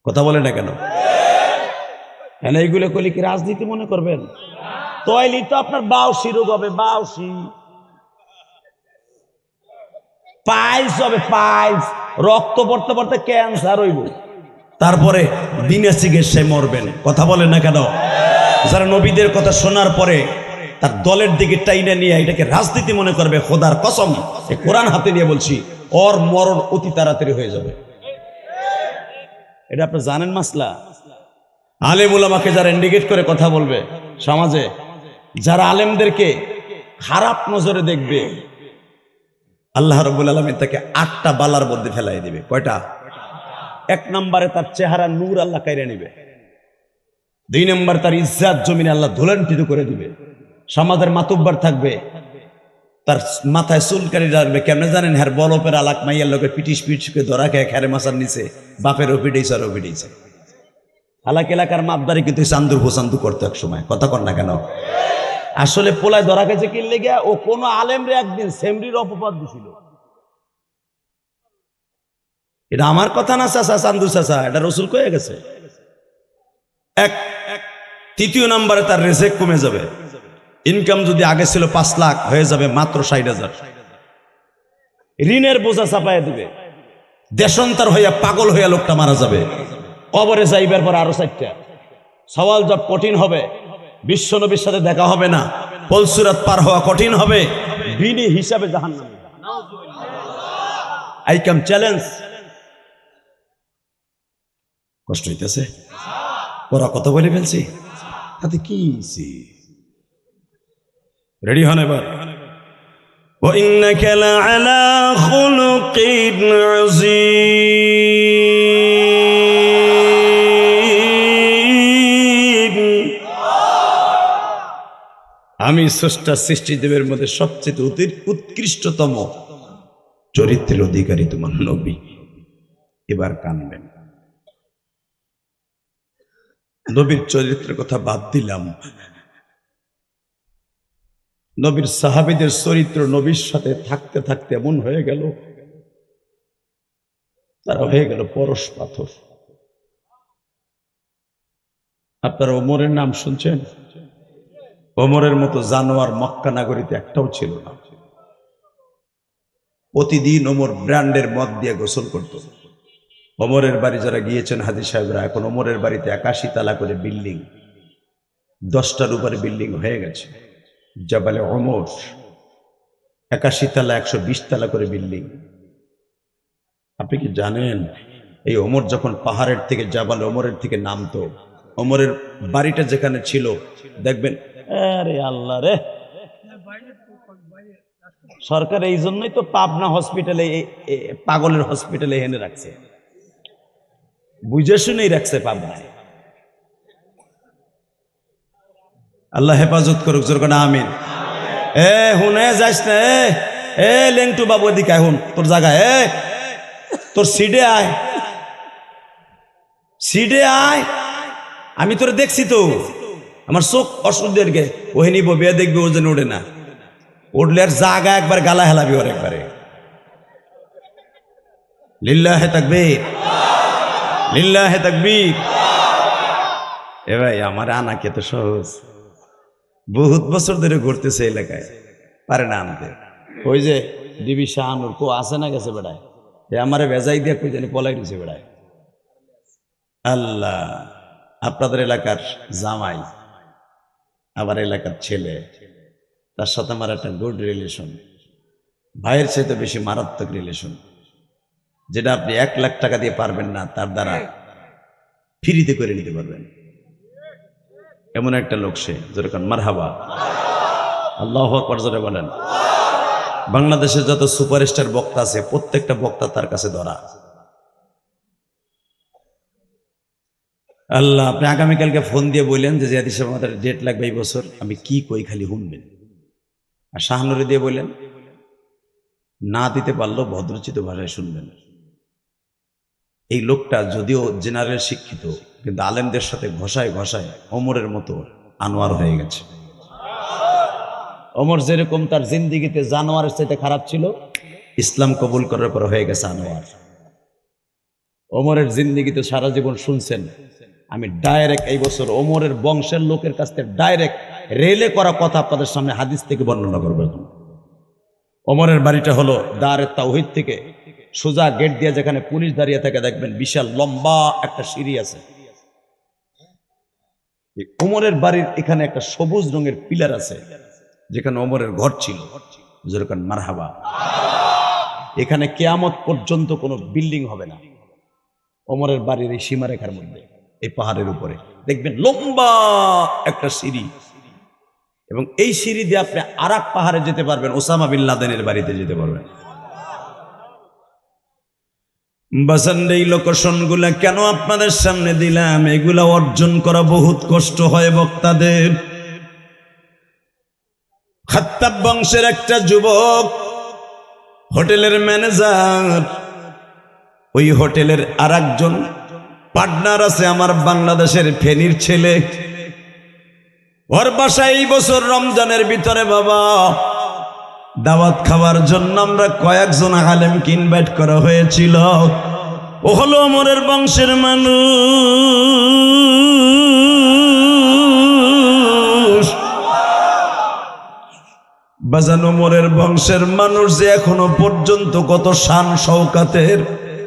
কথা বলে না কেন? এইগুলো কইলে কি রাজনীতি মনে করবেন? তৈলি তো আপনার বাউসি রোগ হবে, বাউসি পাইলস হবে, পাইলস, রক্ত পড়তে পড়তে ক্যান্সার হইব, তারপরে বিনা চিকিৎসায় মরবেন। কথা বলেন না কেন? যারা নবীদের কথা শোনার পরে তার দলের দিকে টাইনে নিয়ে এটাকে রাজনীতি মনে করবে, খোদার কসম এই কোরআন হাতে নিয়ে বলছি, ওর মরণ অতি তাড়াতাড়ি হয়ে যাবে। এটা আপনি জানেন মাসলা। আলেম উলামাকে যারা ইন্ডিকেট করে কথা বলবে সমাজে, যারা আলেমদেরকে খারাপ নজরে দেখবে, আল্লাহ রাব্বুল আলামিন তাকে 8টা বালার মধ্যে ফেলাই দিবে। কয়টা? 1 নম্বরে তার চেহারা নূর আল্লাহ কাইরে নিবে। 2 নম্বর তার ইজ্জত জমিনে আল্লাহ ধুলান্টিত করে দিবে। সমাজের মাতুব্বার থাকবে, তার মাথায় চুলকানি রাখবে। কেমনে জানেন? হ্যার বলপের আলাক মাইয়ার লোকের পিটিসকে ধরা খেয়ে খেরে মাসার নিচে বাপের ওপিডেছে আর ওপিডেছে। আলাক এলাকার মাপদারি কিন্তু চান্দু হোসান্দু করতো এক সময়। কথা কর না কেন? আসলে পোলায় ধরা খেয়েছে কি লেগে, ও কোন আলেমরে একদিন সেমরির অপবাদ দিছিল। এটা আমার কথা না চাচা, চান্দু চাচা, এটা রসুল কয়ে গেছে। 3য় নম্বরে তার রেজেক কমে যাবে। ইনকাম যদি আগে ছিল 5 লাখ, হয়ে যাবে মাত্র 60,000। ঋণের বোঝা চাপায় দিবে। দেশান্তর হইয়া পাগল হইয়া লোকটা মারা যাবে। কবরে যাইবার পর আরো 4টা সওয়াল জব কঠিন হবে। বিশ্ব নবীর সাথে দেখা হবে না, পলসুরাত পার হওয়া কঠিন হবে, বিনি হিসাবে জাহান্নামে। I come challenge. কষ্ট হইতেছে? ওরা কথা বলে ফেলছি, তাতে কি রেডি হন এবার। وَإِنَّكَ لَعَلَى خُلُقٍ عَظِيمٍ। আমি স্রষ্টা সৃষ্টিদেবের মধ্যে সবচেয়ে উৎকৃষ্টতম চরিত্রের অধিকারী তোমার নবী। এবার কানবেন। নবীর চরিত্রের কথা বাদ দিলাম, নবীর সাহাবীদের চরিত্র নবীর সাথে থাকতে থাকতে এমন হয়ে গেল, তারা হয়ে গেল পরশ পাথর। আপনারা ওমরের নাম শুনছেন? ওমরের মতো জানোয়ার মক্কা নগরীতে একটাও ছিল না। প্রতিদিন ওমর ব্র্যান্ডের মদ দিয়ে গোসল করত। ওমরের বাড়ি যারা গিয়েছেন হাজী সাহেবরা, এখন ওমরের বাড়িতে 81 তালা করে বিল্ডিং, 10টার উপরে বিল্ডিং হয়ে গেছে। জাবালে ওমর 81 তালা, 120 তালা করে বিল্ডিং। আপনি কি জানেন, এই ওমর যখন পাহাড়ের থেকে জাবালে ওমরের থেকে নামতো, ওমরের বাড়িটা যেখানে ছিল দেখবেন, আরে আল্লাহ রে, সরকার এই জন্যই তো পাবনা হসপিটালে, পাগলের হসপিটালে এনে রাখছে, বুঝে শুনেই রাখছে পাবনায়। আল্লাহ হেফাজত করুক, জোর করে আমিন। হুনে যাইস না, লেংটু বাবু এদিকে হুন, তোর জায়গায়, তোর সিডে আয়, সিডে আয়। আমি তোরে দেখছি তো, আমার চোখ অসুখদেরকে ওহে নিব বিয়ে দেখবে, ও যেন ওঠে না, উঠলে আর জাগা একবার গালা হেলাবি ওর একবারে। লিল্লাহে তাকবীর, লিল্লাহে তাকবীর। এ ভাই আমার আনাকে তো সহজ, বহুত বছর ধরে ঘুরতেছে এলাকায়, পারে না আনতে। ওই যে ডিবি শাহানুর কো আসে না গেছে বেড়ায়, এ আমারে ভেজাই দিয়ে কই জানি পলাই দিছে বেড়ায়। আল্লাহ, আপনাদের এলাকার জামাই আবার এলাকার ছেলে, তার সাথে আমার একটা গুড রিলেশন, ভাইয়ের চাইতে বেশি মারাত্মক রিলেশন, যেটা আপনি 1 লাখ টাকা দিয়ে পারবেন না, তার দ্বারা ফ্রিতে করে নিতে পারবেন। এমন একটা লোক সে, যেরকম মারহাবা, আল্লাহু আকবার জোরে বলেন। বাংলাদেশে যত সুপারস্টার বক্তা আছে প্রত্যেকটা বক্তা তার কাছে ধরা। আল্লাহ, আপনি আগামীকালকে ফোন দিয়ে বললেন যে জিয়াদি সাহেব আমাদের ডেট লাগবে এই বছর, আমি কি কই খালি শুনবেন। আর শাহানুরে দিয়ে বললেন না দিতে পারলেও ভদ্রচিত ভাষায় শুনবেন। এই লোকটা যদিও জেনারেল শিক্ষিত, কিন্তু আলেমদের সাথে ঘষায় ঘষায় ওমরের মতো আনোয়ার হয়ে গেছে। ওমর যেরকম তার জিন্দিগিতে জানোয়ারের চাইতে খারাপ ছিল, ইসলাম কবুল করার পর হয়ে গেছে আনোয়ার। ওমরের জিন্দিগিতে সারা জীবন শুনছেন, আমি ডাইরেক্ট এই বছর ওমরের বংশের লোকের কাছ থেকে ডাইরেক্ট রেলে করা কথা আপনাদের সামনে হাদিস থেকে বর্ণনা করবো। ওমরের বাড়িটা হলো দারে তাওহীদ থেকে সোজা গেট দিয়ে যেখানে পুলিশ দাঁড়িয়ে থাকে দেখবেন বিশাল লম্বা একটা সিঁড়ি আছে। ওমরের বাড়ির এখানে একটা সবুজ রঙের পিলার আছে, যেখানে ওমরের ঘর ছিল। যেরকম মারহাবা, এখানে কিয়ামত পর্যন্ত কোনো বিল্ডিং হবে না। ওমরের বাড়ির এই সীমারেখার মধ্যে এই পাহাড়ের উপরে দেখবেন লম্বা একটা সিঁড়ি, এবং এই সিঁড়ি দিয়ে আপনি আরাক পাহাড়ে যেতে পারবেন, ওসামা বিন লাদেনের বাড়িতে যেতে পারবেন। বাসান, এই লোকেশন গুলা কেন আপনাদের সামনে দিলাম? এগুলা অর্জন করা বহুত কষ্ট হয় বক্তাদের। খাত্তাব বংশের একটা যুবক হোটেলের ম্যানেজার, ওই হোটেলের আর একজন পার্টনার আছে আমার বাংলাদেশের ফেনীর ছেলে। ওর বাসায় এই বছর রমজানের ভিতরে বাবা দাওয়াত খাওয়ার জন্য আমরা কয়েকজন আলেমকে ইনভাইট করা হয়েছিল। ও হলো ওমরের বংশের মানুষ। বাজান, ওমরের বংশের মানুষ যে এখনো পর্যন্ত কত শান শওকাতের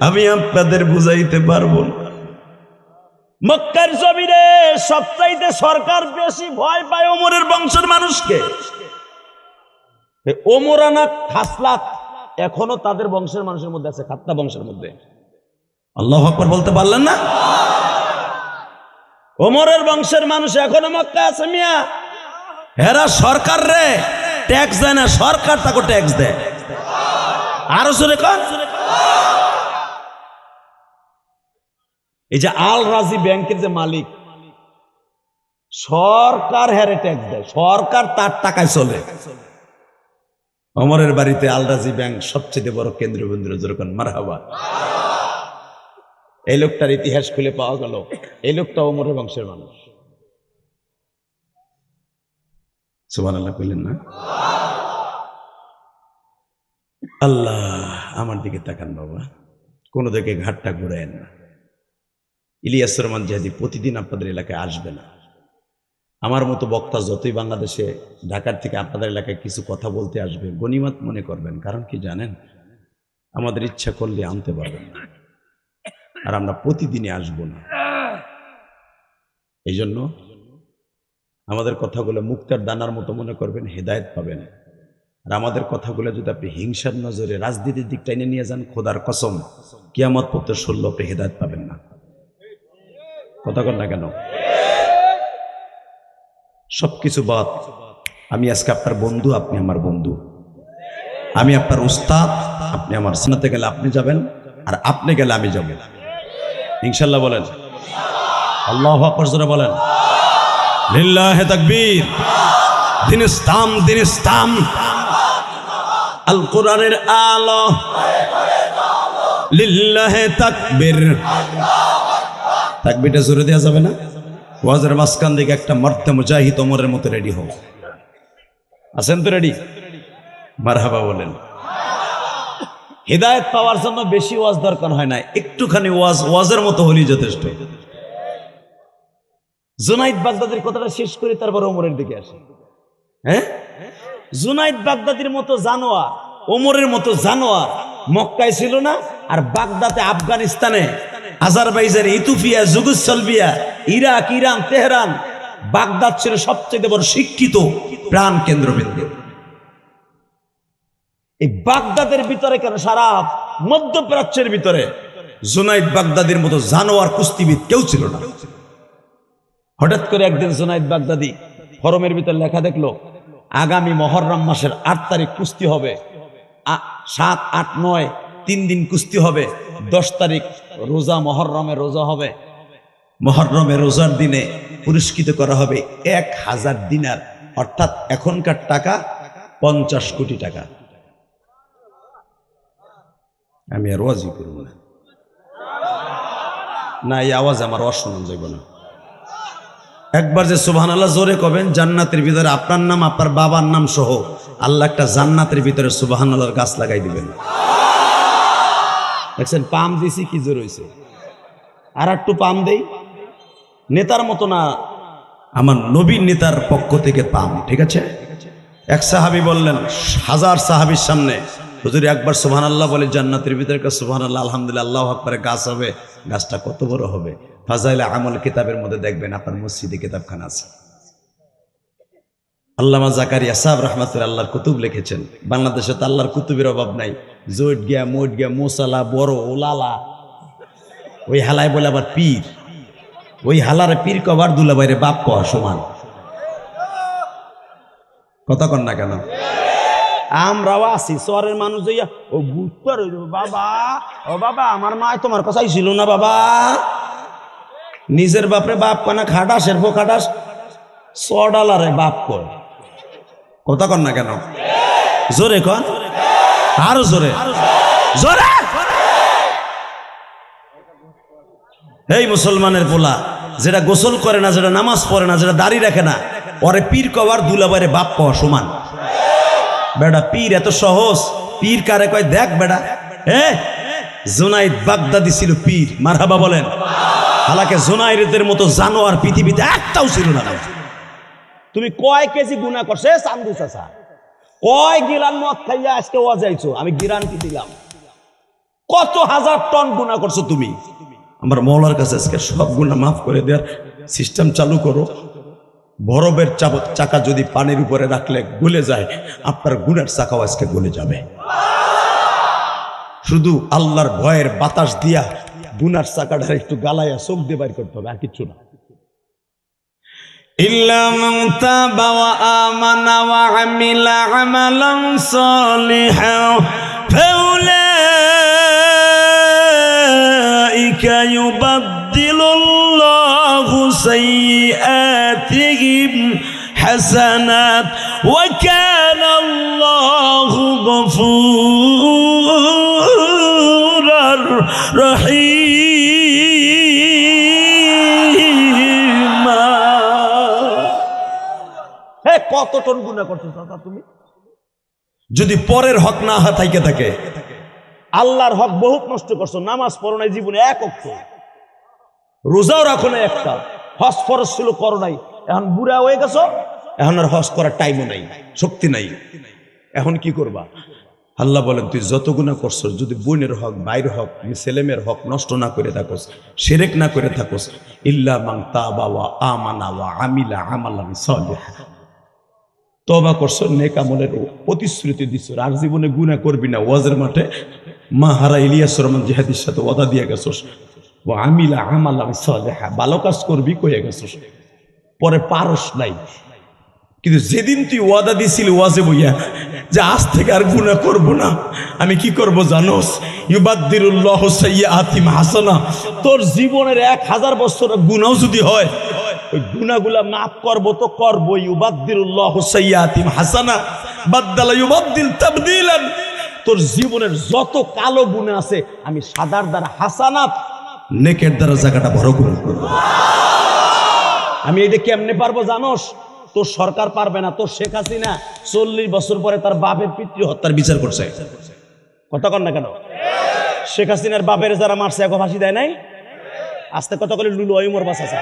আমি আপনাদের বুঝাইতে পারবো না। মক্কার জমিনে সবচাইতে সরকার বেশি ভয় পায় ওমরের বংশের মানুষকে। ওমরানা খাসলাত এখনো তাদের বংশের মানুষের মধ্যে আছে, খাত্তা বংশের মধ্যে। আল্লাহু আকবার বলতে পারলেন না? ওমরের বংশের মানুষ এখনো মক্কা আছে মিয়া। হেরা সরকার রে ট্যাক্স দেয় না, সরকার তাকে ট্যাক্স দেয়। আরো জোরে কর। এই যে আল রাজি ব্যাংকের যে মালিক, সরকার হেরে ট্যাক্স দেয়, সরকার তার টাকায় চলে। ওমরের বাড়িতে আল রাজি ব্যাংক সবচেয়ে বড় কেন্দ্রীয় বিন্দু। যেরকম মারহাবা, এই লোকটার ইতিহাস খুলে পাওয়া গেল, এই লোকটা ওমরের বংশের মানুষ। সুবহানাল্লাহ কইলেন না? আল্লাহ, আমার দিকে তাকান বাবা, কোনো দিকে ঘাটটা ঘুরায়েন না। ইলিয়াস রহমান জিহাদি প্রতিদিন আপনাদের এলাকায় আসবে না। আমার মতো বক্তা যতই বাংলাদেশে ঢাকার থেকে আপনাদের এলাকায় কিছু কথা বলতে আসবে, গনিমত মনে করবেন। কারণ কি জানেন, আমাদের ইচ্ছা করলে আনতে পারবেন না, আর আমরা প্রতিদিনই আসবো না। এই জন্য আমাদের কথাগুলো মুক্তার দানার মতো মনে করবেন, হেদায়েত পাবেন। আর আমাদের কথাগুলো যদি আপনি হিংসার নজরে রাজনীতির দিক টাইনে নিয়ে যান, খোদার কসম কিয়ামত পর্যন্ত শুনলে আপনি হেদায়েত পাবেন না। কথা কন না কেন? সবকিছু বাদ, আমি আজকে আপনার বন্ধু, আপনি আমার বন্ধু। আমি আপনার উস্তাদ, আপনি আমার জান্নাতে গেলে আপনি যাবেন, আর আপনি গেলে আমি যাব ইনশাআল্লাহ। বলেন আল্লাহু আকবার জোরে বলেন। লিল্লাহি তাকবীর। দিন ইসলাম, দিন ইসলাম, আল কোরআনের আলো, লিল্লাহি তাকবীর। তাকবীরটা জোরে দেওয়া যাবে না? ওয়াজের মাঝখান থেকে একটা মর্দে মুজাহিদ ওমরের মতো রেডি হও। আছেন তো রেডি? মারহাবা বলেন। হিদায়াত পাওয়ার জন্য বেশি ওয়াজ দরকার হয় না, একটুখানি ওয়াজের মতো হলেই যথেষ্ট। জুনাইদ বাগদাদির কথাটা শেষ করে তারপর ওমরের দিকে আসে। হ্যাঁ, জুনাইদ বাগদাদির মতো জানোয়ার, ওমরের মতো জানোয়ার মক্কায় ছিল না, আর বাগদাদে, আফগানিস্তানে, Azerbaijan, Ethiopia, Yugoslavia, Iraq, Iran, Tehran, Baghdad ছিল সবচেয়ে বড় শিক্ষিত প্রাণ কেন্দ্রবিন্দু। এই বাগদাদের ভিতরে কেন, সারা মধ্যপ্রাচ্যের ভিতরে জুনাইদ বাগদাদির মতো জানোয়ার কুস্তিবিদ কেউ ছিল না। হঠাৎ করে একদিন জুনাইদ বাগদাদি ফরমের ভিতর লেখা দেখলো আগামী মহররম মাসের 8 তারিখ কুস্তি হবে, 7, 8, 9 3 দিন কুস্তি হবে, 10 তারিখ রোজা, মহররমের রোজা হবে। মহররমের রোজার দিনে পুরস্কৃত করা হবে 1000 দিনার, অর্থাৎ এখনকার টাকা 50 কোটি টাকা। আমি আর ওয়াজই করব না, এই আওয়াজ আমার অশুনন যাইব না। একবার যে সুবহানাল্লাহ জোরে কবেন, জান্নাতের ভিতরে আপনার নাম, আপনার বাবার নাম সহ আল্লাহ একটা জান্নাতের ভিতরে সুবহানাল্লাহর গাছ লাগাই দিবেন। দেখছেন পাম দিছি কি জোর হয়েছে, আর একটু পাম দেই, নেতার মতো না, আমার নবীর নেতার পক্ষ থেকে পাম, ঠিক আছে? এক সাহাবী বললেন 1000 সাহাবীর সামনে, হুজুর একবার সুবহানাল্লাহ বলে জান্নাতের ভিতরে একটা সুবহানাল্লাহ, আলহামদুলিল্লাহ, আল্লাহু আকবার, গাছ হবে। গাছটা কত বড় হবে? ফাজাইল আমল কিতাবের মধ্যে দেখবেন, আপনার মসজিদে কিতাবখানা আছে। আল্লামা জাকারিয়া সাহেব রাহমাতুল্লাহ আল্লাহর কুতুব লিখেছেন, বাংলাদেশে তো আল্লাহর কুতুবের অভাব নাই। জোট গিয়া, মোট গিয়া, মোসালা, বড় ওলালা, ওই হালায় বলে আবার পীর, ওই হালারে পীর কবার দুলাভাইরে বাপ কওয়া সমান। কথা কন না কেন? আমরাও আছি শহরের মানুষ, ও বুঝতে বাবা, ও বাবা আমার মা তোমার কথাই ছিল না বাবা, নিজের বাপরে বাপ কয় না, খাটাসের পো খাটাস, $100 বাপ কয়। কথা কন না কেন? জোরে কন, আরো জোরে, জোরে। এই মুসলমানের পোলা যেটা গোসল করে না, যেটা নামাজ পড়ে না, যেটা দাড়ি রাখে না, ওরে পীর কবার দুলাভাইরে বাপ কওয়া সমান। বেটা পীর এত সহজ? পীর কারে কয় দেখ বেটা, জুনাইদ বাগদাদি ছিল পীর। মারহাবা বলেন। হালাকে জুনাইদের মতো জানোয়ার পৃথিবীতে একটাও ছিল না। তুমি কয় কেজি গুনাহ করছে চান্দু চাচা, কয় গিলান মদ খাইয়া আজকে ওয়াজাইছো, আমি গ্যারান্টি দিলাম কত হাজার টন গুনাহ করছো তুমি। আমার মওলার কাছে আজকে সব গুনাহ মাফ করে দেওয়ার সিস্টেম চালু করো। বরফের চাকা যদি পানির উপরে রাখলে গলে যায়, আপনার গুনার চাকাও আজকে গলে যাবে। শুধু আল্লাহর ভয়ের বাতাস দিয়া গুনার চাকাটা একটু গালাইয়া চোখ দিয়ে বাইর করতে হবে, আর কিচ্ছু না। ইল্লা মান তাবা ওয়া আমানা ওয়া আমিলা আমালান সালিহান ফাউলাইকা ইউবাদদিলুল্লাহু সাইয়্যাতিহিম হাসানাত ওয়া কানা আল্লাহু গফুরার রহিম। কত টন গুনাহ করছো দাদা তুমি? যদি পরের হক না থাইকে থাকে, আল্লাহর হক বহুত নষ্ট করছো। নামাজ পড়ো নাই জীবনে এক ওয়াক্ত, রোজাও রাখো নাই একটা, হজ ফরজ ছিল করো নাই, এখন বুড়া হয়ে গেছো, এখন আর হজ করার টাইমও নাই, শক্তি নাই, এখন কি করবা? আল্লাহ বলেন তুই যত গুনাহ করছস, যদি বোনের হক, ভাইয়ের হক, ছেলেমেয়ের হক নষ্ট না করে থাকোস, শিরক না করে থাকোস, ইল্লা মান তাবা ওয়া আমানা ওয়া আমিলা আমালান সালিহান, তওবা করছো, নেক আমলের প্রতিশ্রুতি দিছো, আর জীবনে গুনাহ করবি না। ওয়াজের মাঠে মাহারা ইলিয়াস রহমান জিহাদির সাথে ওয়াদা দিয়ে গেছস, ওয়া আমিলা আমালান সালিহান, ভালো কাজ করবি কইয়া গেছস, পরে পারস নাই। কিন্তু যেদিন তুই ওয়াদা দিছিলি ওয়াজে বইয়া যে আজ থেকে আর গুনাহ করব না, আমি কি করব জানোস? ইউবাদদিলুল্লাহু সাইয়্যাতিহিম হাসানা, তোর জীবনের 1000 বছর গুনাহ যদি হয়, ওই গুনাহগুলা মাফ করব তো করব। ইউবাদদিলুল্লাহু সাইয়্যাতিহিম হাসানা, বাদদালা ইউবাদদিল তাবদীলান, তোর জীবনের যত কালো গুনাহ আছে আমি সাদার দ্বারা হাসানাত, নেকের দ্বারা জায়গাটা বড় করে করব। আমি এটা কেমনে পারবো জানোস? তোর সরকার পারবে না। তোর শেখ হাসিনা 40 বছর পরে তার বাপের পিতৃ হত্যার বিচার করছে। কথা কন না কেন? শেখ হাসিনার বাপের যারা মারছে এখন ফাঁসি দেয় নাই? আস্তে কথা বলে লুলু ওমর বাঁচাছে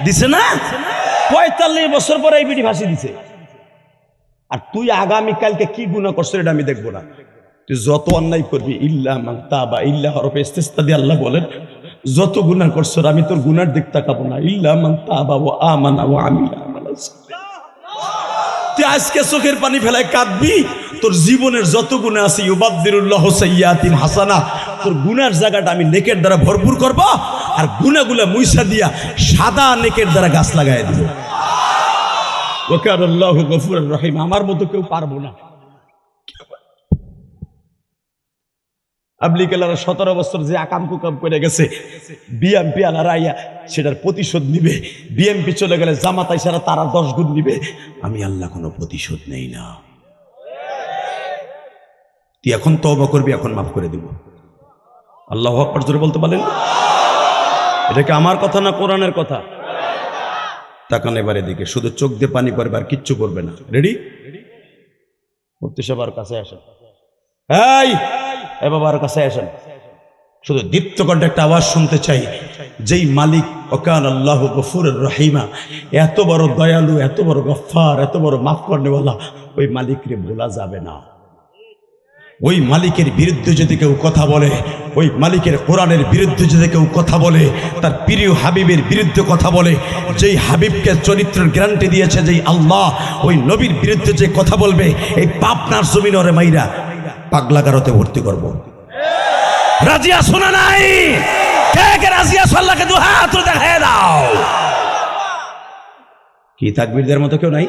দিছে না? 45 বছর পরে এই বিটি ফাঁসি দিছে। আর তুই আগামীকালকে কি গুনাহ করছিস এটা আমি দেখবো না। তুই যত অন্যায় করবি, ইল্লা মান তাবা, ইল্লা হরফে ইস্তিসনা দিয়ে আল্লাহ বলেন, যত গুনাহ করছিস আমি তোর গুনার দিক তাকাবো না। ইল্লা মান তাবা ওয়া আমানা ওয়া আমিলা আমালান সালিহান। তুই আজকে চোখের পানি ফেলায় কাঁদবি, তোর জীবনের যত গুনাহ আছে ইউবাদদিরুল্লাহু সাইয়্যাতিন হাসানা, তোর গুনার জায়গাটা আমি নেকের দ্বারা ভরপুর করব, আর গুনাহগুলো মুইসা দিয়া সাদা নেকের দ্বারা গাছ লাগায় দিব। ওয়া কানা আল্লাহু গফুরুর রহিম। আমার মতো কেউ পারবো না। আবলিকালারা 17 বছর যে আকাম কুকাম করে গেছে, বিএমপি আলারা আইয়া সেটার প্রতিশোধ নিবে। বিএমপি চলে গেলে জামাত আইসারা তারা 10 গুণ নিবে। আমি আল্লাহ কোনো প্রতিশোধ নেই না। তুই এখন তওবা করবি, এখন মাফ করে দিব। আল্লাহু আকবার জোরে বলতে পারেন? এটা কি আমার কথা না কোরআনের কথা? তাকান এবারে দিকে, শুধু চোখ দিয়ে পানি পড়বে আর কিচ্ছু করবে না। রেডি? মুফতি সাহেবের কাছে আসেন। এই বাবার কাছে আসেন। শুধু দীপ্ত কণ্ঠে একটা আওয়াজ শুনতে চাই, যেই মালিক ওয়াকান আল্লাহু গফুরুর রহিমা, এত বড় দয়ালু, এত বড় গফফার, এত বড় মাফ করনেওয়ালা, ওই মালিককে ভোলা যাবে না। ওই মালিকের বিরুদ্ধে যদি কেউ কথা বলে, ওই মালিকের কোরআনের বিরুদ্ধে যদি কেউ কথা বলে, তার প্রিয় হাবিবের বিরুদ্ধে কথা বলে, যেই হাবিবকে চরিত্রের গ্যারান্টি দিয়েছে যেই আল্লাহ, ওই নবীর বিরুদ্ধে যে কথা বলবে, এই পাপনার জমিন ওরে মাইরা পাগলাগারতে ভর্তি করব। রাজিয়া শোনা নাই? কে কে রাজিয়া? আল্লাহকে দু হাত দেখায় দাও। কি তাকবীরদের মতো কেউ নাই?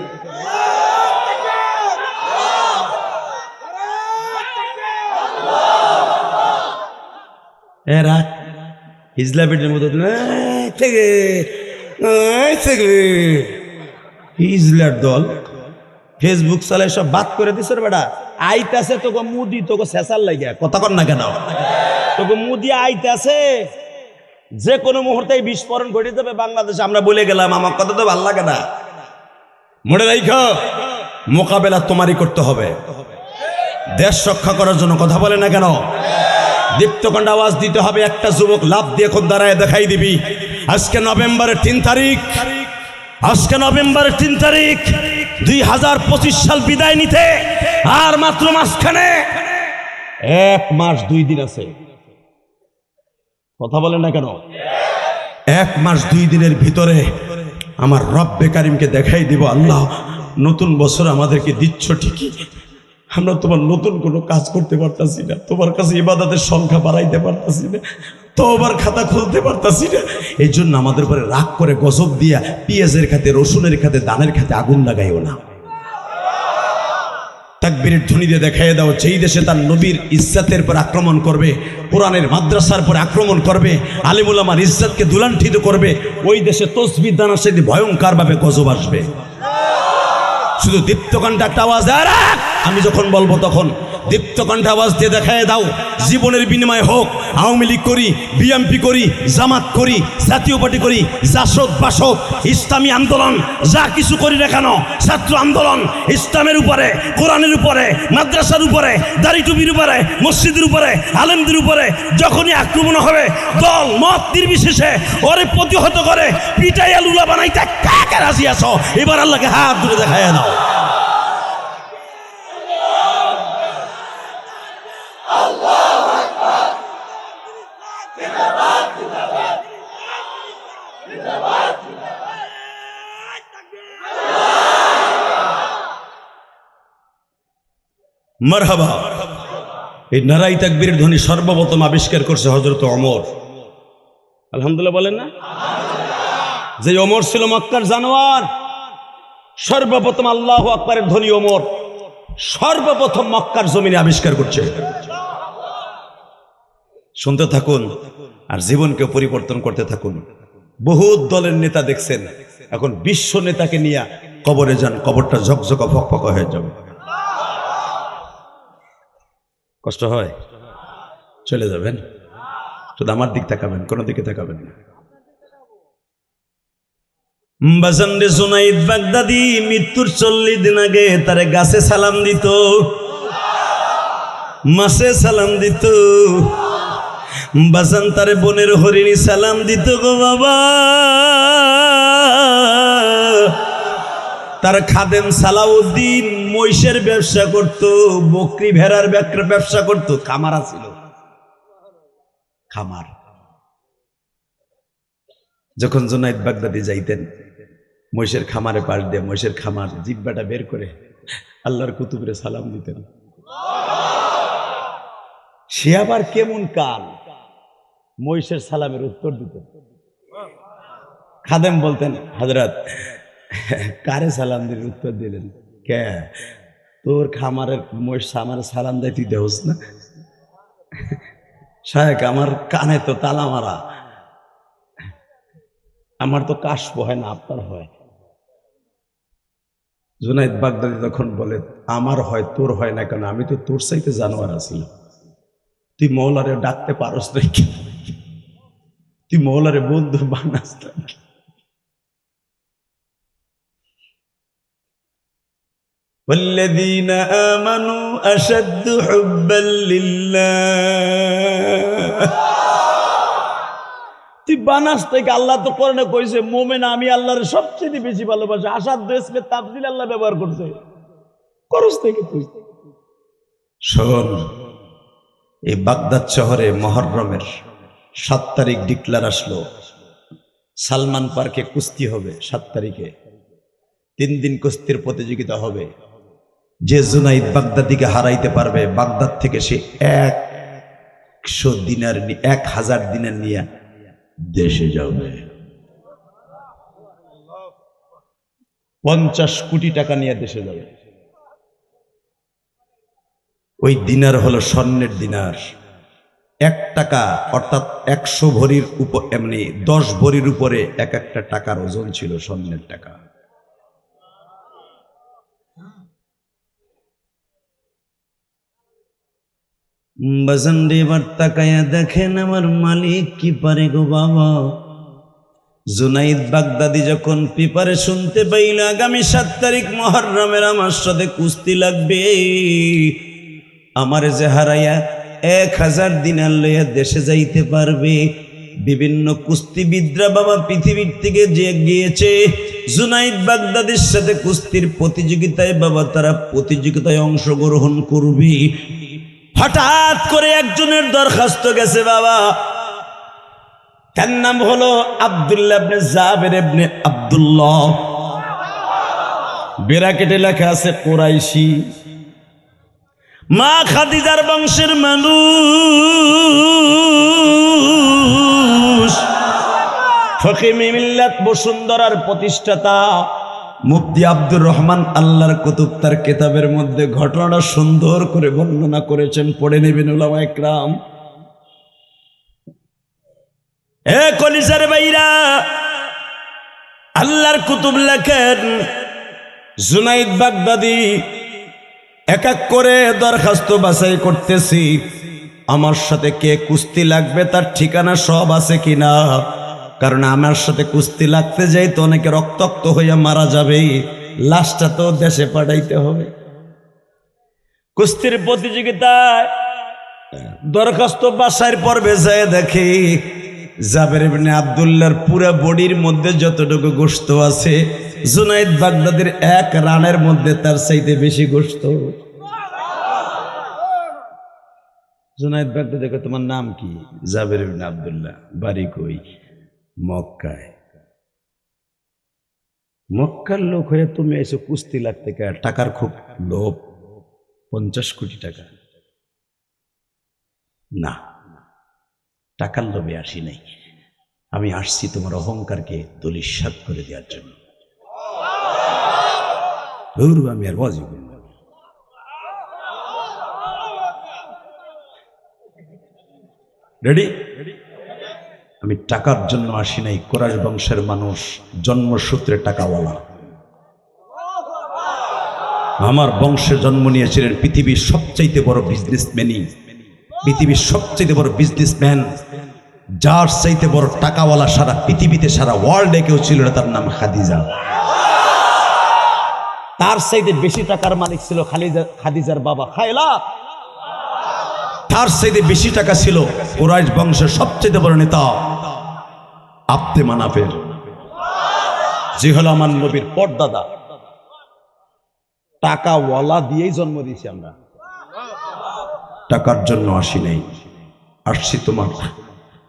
এরা হিজলাবিটের মতো হিজলার দল ফেসবুক চালায় সব বাদ করে দিছ রে বেটা। আইতাছে তোকে মুদি, তোকে শেষার লাগিয়া কথা কর না কেন? তোকে মুদি আইতাছে, যে কোনো মুহূর্তে বিস্ফোরণ ঘটে যাবে বাংলাদেশে। আমরা বলে গেলাম, আমার কথা তো ভাল লাগে না। মনে রাখো, মোকাবেলা তোমারই করতে হবে। দেশ রক্ষা করার জন্য কথা বলে না কেন? দীপ্তকণ্ঠ আওয়াজ দিতে হবে। একটা যুবক লাভ দিয়ে এখন দাঁড়ায় দেখাই দিবি। আজকে নভেম্বরের 3 তারিখ, আজকে নভেম্বরের 3 তারিখ 2025 সাল বিদায় নিতে আর মাত্র মাসখানে 1 মাস 2 দিন আছে। কথা বলেন না কেন? 1 মাস 2 দিনের ভিতরে আমার রব্বে কারিমকে দেখাই দিব। আল্লাহ, নতুন বছর আমাদেরকে দিচ্ছ ঠিকই, আমরা তোমার নতুন কোনো কাজ করতে পারতাছি না, তোমার কাছে ইবাদতের সংখ্যা বাড়াইতে পারতাছি না, তওবার খাতা খুলতে পারতাছি না। এই জন্য আমাদের উপরে রাগ করে গজব দিয়া পেঁয়াজের খাতে, রসুনের খাতে, দানের খাতে আগুন লাগাইও না। তাকবীরের ধ্বনি দিয়ে দেখাই দাও, যেই দেশে তার নবীর ইজ্জতের পর আক্রমণ করবে, কোরআনের মাদ্রাসার পর আক্রমণ করবে, আলিম উলামার ইজ্জতকে দুলাণ্ঠিত করবে, ওই দেশে তসবিহ দানার সাথে ভয়ঙ্করভাবে গজব আসবে। শুধু দীপ্তকণ্ঠে একটা আওয়াজ, আমি যখন বলবো তখন দীপ্তকণ্ঠে আওয়াজ দিয়ে দেখায় দাও। জীবনের বিনিময়ে হোক, আওয়ামী লীগ করি, বিএমপি করি, জামাত করি, জাতীয় পার্টি করি, জাসদ বাসদ, ইসলামী আন্দোলন, যা কিছু করি না কেন, ছাত্র আন্দোলন, ইসলামের উপরে, কোরআনের উপরে, মাদ্রাসার উপরে, দাড়ি টুপির উপরে, মসজিদের উপরে, আলেমদের উপরে যখনই আক্রমণ হবে, দল মত নির্বিশেষে ওরে প্রতিহত করে পিটাইয়া লুলা বানাইতে কাকে রাজি আছো? এবার আল্লাহকে হাত ধরে দেখায় নাও। মারহাবা। এই নারাই তাকবীরের ধ্বনি সর্বপ্রথম আবিষ্কার করছে হযরত ওমর। আলহামদুলিল্লাহ বলেন না? যে ওমর ছিল মক্কার জানোয়ার, সর্বপ্রথম আল্লাহু আকবারের ধ্বনি ওমর সর্বপ্রথম মক্কার জমিনে আবিষ্কার করছে। শুনতে থাকুন আর জীবনকে পরিবর্তন করতে থাকুন। বহুত দলের নেতা দেখছেন, এখন বিশ্ব নেতাকে নিয়ে কবরে যান, কবরটা ঝকঝকা ফকফকা হয়ে যাবে। কষ্ট হয়? চলে যাবেন, শুধু আমার দিক তাকাবেন, কোনো দিকে তাকাবেন না। বাজানরে জুনাইদ বাগদাদি মৃত্যুর 40 দিন আগে তারে গাছে সালাম দিত, মাছে সালাম দিত, বাজান তারে বনের হরিণী সালাম দিত গো বাবা। তার খাদেম সালাউদ্দিন মহিষের ব্যবসা করত, বকরি ভেড়ার ব্যবসা করত, খামার ছিল, খামার। যখন জুনাইদ বাগদাদি যাইতেন মহিষের খামারে পাশ দিয়ে, মহিষের খামার জিব্বাটা বের করে আল্লাহর কুতুবরে সালাম দিতেন। সে আবার কেমন কাল মহিষের সালামের উত্তর দিতেন। খাদেম বলতেন, হযরত কারে সালাম দিলেন? উত্তর দিলেন, কে? তোর খামারের মহিষ আমার সালাম দেয়, তুই দেহস না? শায়েখ, আমার কানে তো তালা মারা, আমার তো কাশফ হয় না, আপনার হয়। জুনাইদ বাগদাদি তখন বলে, আমার হয়, তোর হয় না কেন? আমি তো তোর চাইতে জানোয়ার আছি। তুই মৌলারে ডাকতে পারস নাকি? তুই মৌলারে বন্ধু বানাস নাকি? والذين آمنوا أشد حبا لله। তুই বানাস থেকে? আল্লাহ তো কোরআনে কইছে মুমিন আমি আল্লাহর সবচেয়ে বেশি ভালোবাসি। আসাদ ইসমে তাফজিল আল্লাহ ব্যবহার করছে, করস থেকে তুই। শোন, এই বাগদাদ শহরে মুহররমের 7 তারিখ ডিক্লার আসলো, সালমান পার্কে কুস্তি হবে 7 তারিখে। 3 দিন কুস্তির প্রতিযোগিতা হবে। যে জুনাইদ বাগদাদিকে হারাইতে পারবে, বাগদাদ থেকে সে 1000 দিনার নিয়ে দেশে যাবে। 50 কোটি টাকা নিয়ে দেশে যাবে। ওই দিনার হলো স্বর্ণের দিনার। 1 টাকা অর্থাৎ 100 ভরির উপর, এমনি 10 ভরির উপরে এক একটা টাকার ওজন ছিল, স্বর্ণের টাকা। বাজান রে, এবার তাকায়া দেখেন আমার মালিক কি পারে গো বাবা। জুনাইদ বাগদাদি যখন পেপারে শুনতে পাইল আগামী 7 তারিখ মুহররমের আমার সাথে কুস্তি লাগবে, আমার যে হারাইয়া 1000 দিনার লইয়া দেশে যাইতে পারবে। বিভিন্ন কুস্তিবিদরা বাবা পৃথিবীর থেকে যে গিয়েছে জুনাইদ বাগদাদির সাথে কুস্তির প্রতিযোগিতায়, বাবা তারা প্রতিযোগিতায় অংশগ্রহণ করবে। হঠাৎ করে একজনের দরখাস্ত গেছে বাবা, তার নাম হলো আব্দুল্লাহ ইবনে জাবের ইবনে আব্দুল্লাহ। ব্র্যাকেটে লেখা আছে কুরাইশি, মা খাদিজার বংশের মানুষ, ফকিহ মিল্লাত বসুন্ধরার প্রতিষ্ঠাতা মুফতি আব্দুর রহমান আল্লাহর কুতুব তার কিতাবের মধ্যে ঘটনাটা সুন্দর করে বর্ণনা করেছেন, পড়ে নেবেন উলামা ইকরাম। এ কলিজার ভাইরা, আল্লাহর কুতুব লেখেন জুনাইদ বাগদাদি এক এক করে দরখাস্ত বাছাই করতেছি, আমার সাথে কে কুস্তি লাগবে তার ঠিকানা সব আছে কিনা। কারণ আমার সাথে কুস্তি লাগতে যাই তো অনেকে রক্তাক্ত হইয়া মারা যাবে, লাশটা তো দেশে পাঠাইতে হবে। কুস্তির প্রতিযোগিতায় দরখাস্ত বাছাইয়ের পর্বে যায় দেখি জাবের ইবনে আব্দুল্লাহর পুরো বডির মধ্যে যতটুকু গোশত আছে, জুনাইদ বাগদাদির 1 রানের মধ্যে তার চাইতে বেশি গোশত। জুনাইদ বাগদাদি, তোমার নাম কি? জাবের ইবনে আব্দুল্লাহ। বাড়ি কই? মক্কায়। মক্কার লোক হয়ে তুমি এসে কুস্তি লাগতে কে? টাকার খুব লোভ, 50 কোটি টাকা। না, টাকার লোভে আসি নাই, আমি আসছি তোমার অহংকারকে ধূলিসাৎ করে দেওয়ার জন্য। আমি আর মজা রেডি। আমি টাকার জন্য আসি নাই। কুরাইশ বংশের মানুষ, জন্মসূত্রে টাকাওয়ালা। আমার বংশে জন্ম নিয়েছিলেন পৃথিবীর সবচাইতে বড় বিজনেসম্যানই, পৃথিবীর সবচাইতে বড় বিজনেসম্যান যার চাইতে বড় টাকাওয়ালা সারা পৃথিবীতে সারা ওয়ার্ল্ডে কেউ ছিল না, তার নাম খাদিজা। তার চাইতে বেশি টাকার মালিক ছিল খাদিজার বাবা খায়লা। তার চাইতে বেশি টাকা ছিল কুরাইশ বংশের সবচেয়ে বড় নেতা আব্দে মানাফের, যে হলো আমার নবীর পরদাদা। টাকাওয়ালা দিয়েই জন্ম দিয়েছি আমরা, টাকার জন্য আসি নাই, আসছি তোমার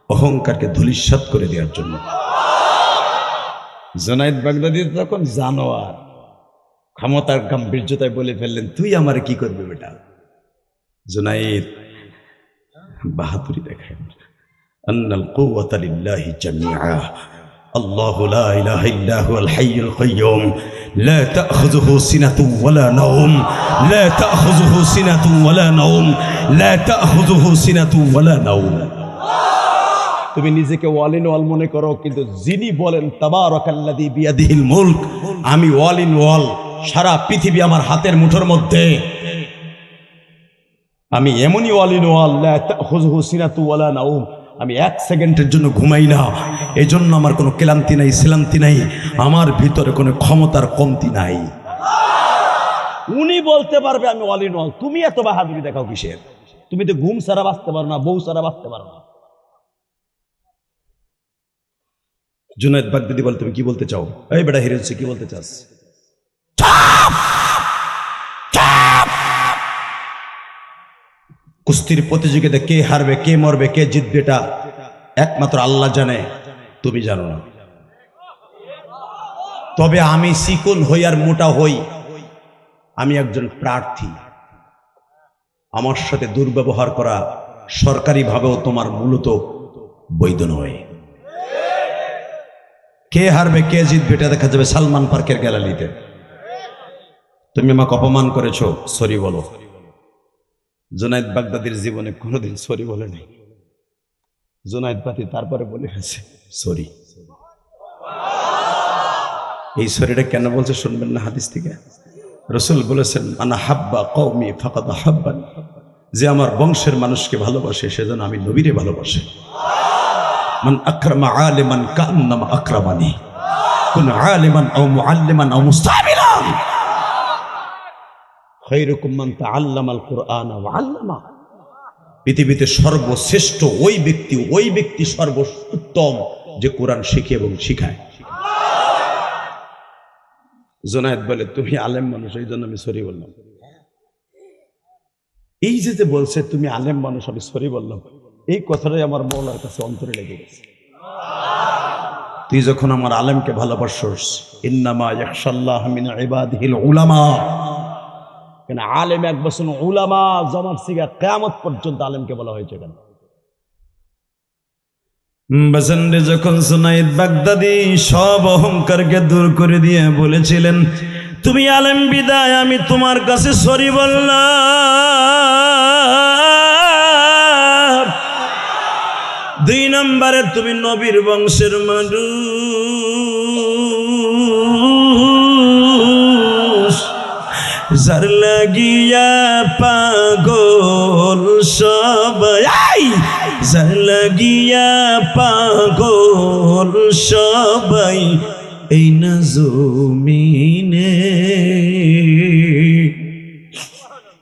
অহংকারকে ধূলিসাৎ করে দেওয়ার জন্য। জুনায়েদ বাগদাদি তখন জানোয়ার, ক্ষমতার গাম্ভীর্যতায় বলে ফেললেন, তুই আমারে কি করবি বেটা? জুনায়েদ বাহাদুরি দেখায়, আন্নাল কুওয়াতা লিল্লাহি জামিআ, আল্লাহু লা ইলাহা ইল্লা হুয়াল হাইয়ুল কাইয়্যুম, লা তাখুযুহু সিনাতুন ওয়ালা নাওম, লা তাখুযুহু সিনাতুন ওয়ালা নাওম, লা তাখুযুহু সিনাতুন ওয়ালা নাওম। তুমি নিজেকে ওয়াল ইন ওয়াল মনে করো, কিন্তু যিনি বলেন তাবারাকাল্লাযী বিয়াদিহিল মুলক, আমি ওয়াল ইন ওয়াল, সারা পৃথিবী আমার হাতের মুঠোর মধ্যে, আমি এমনই ওয়াল ইন ওয়াল, লা তাখুযুহু সিনাতুন ওয়ালা নাওম, আমি এক সেকেন্ডের জন্য ঘুমাই না, এই জন্য আমার কোনো ক্লান্তি নাই, শ্রান্তি নাই, আমার ভিতরে কোনো ক্ষমতার কমতি নাই। উনি বলতে পারবে আমি ওয়াল ইন ওয়াল, তুমি এত বাহাদুরি দেখাও কিসের? তুমি তো ঘুম ছাড়া বাঁচতে পারো না, বউ ছাড়া বাঁচতে পারো না। জুনায়েদ বাগদাদি বল, তুমি কি বলতে চাও? এই বেটা হিরেছে, কি বলতে চাস? কুস্তির প্রতিযোগিতা কে হারবে, কে মরবে, কে জিতবে, এটা একমাত্র আল্লাহ জানে, তুমি জানো না। তবে আমি চিকন হই আর মোটা হই, আমি একজন প্রার্থী। আমার সাথে দুর্ব্যবহার করা সরকারি ভাবেও তোমার মূলত বৈধ নয়। কে হারবে কে জিতবে এটা দেখা যাবে সালমান পার্কের গ্যালারিতে। তুমি আমাকে অপমান করেছো, সরি বলো। জুনায়েদ বাগদাদির জীবনে কোনোদিন সরি বলে নাই। জুনায়েদ বাগদাদি তারপরে বলে গেছে সরি। এই সরিটা কেন বলছে শুনবেন না হাদিস থেকে। রাসূল বলেছেন, আনা হাব্বা কওমি ফাকাদ হাব্বানি, যে আমার বংশের মানুষকে ভালোবাসে সেজন্য আমি নবীরে ভালোবাসি। মান আকরামা আলিমান কান্নামা আকরামানি, কুন আলিমান আও মুআল্লিমান আও মুস্তামিলান, খায়রুকুম মান তাআল্লামাল কুরআনা ওয়া আল্লামা। পৃথিবীতে সর্বশ্রেষ্ঠ ওই ব্যক্তি সর্বোত্তম যে কোরআন শিখে এবং শিখায়। জুনায়েদ বলে, তুমি আলেম মানুষ, এই জন্য আমি সরি বললাম। এই যে বলছে তুমি আলেম মানুষ, আমি সরি বললাম, এই কথাটাই আমার মওলার কাছে অন্তরে লেগে গেছে। তুই যখন আমার আলেমকে ভালোবাসস, ইন্নামা ইয়াখশাল্লাহ মিন ইবাদিহিল উলামা, কেন আলেম এক বছর উলামা জমার সিগা কিয়ামত পর্যন্ত আলেমকে বলা হয়েছে কেন? বাজানরে যখন জুনায়েদ বাগদাদি সব অহংকারকে দূর করে দিয়ে বলেছিলেন, তুমি আলেম বিদায় আমি তোমার কাছে সরি বললাম। 2 নম্বরে তুমি নবীর বংশের মানুষ, যার লাগিয়া পাগল সবাই, যার লাগিয়া পাগল সবাই এই না জমিনে,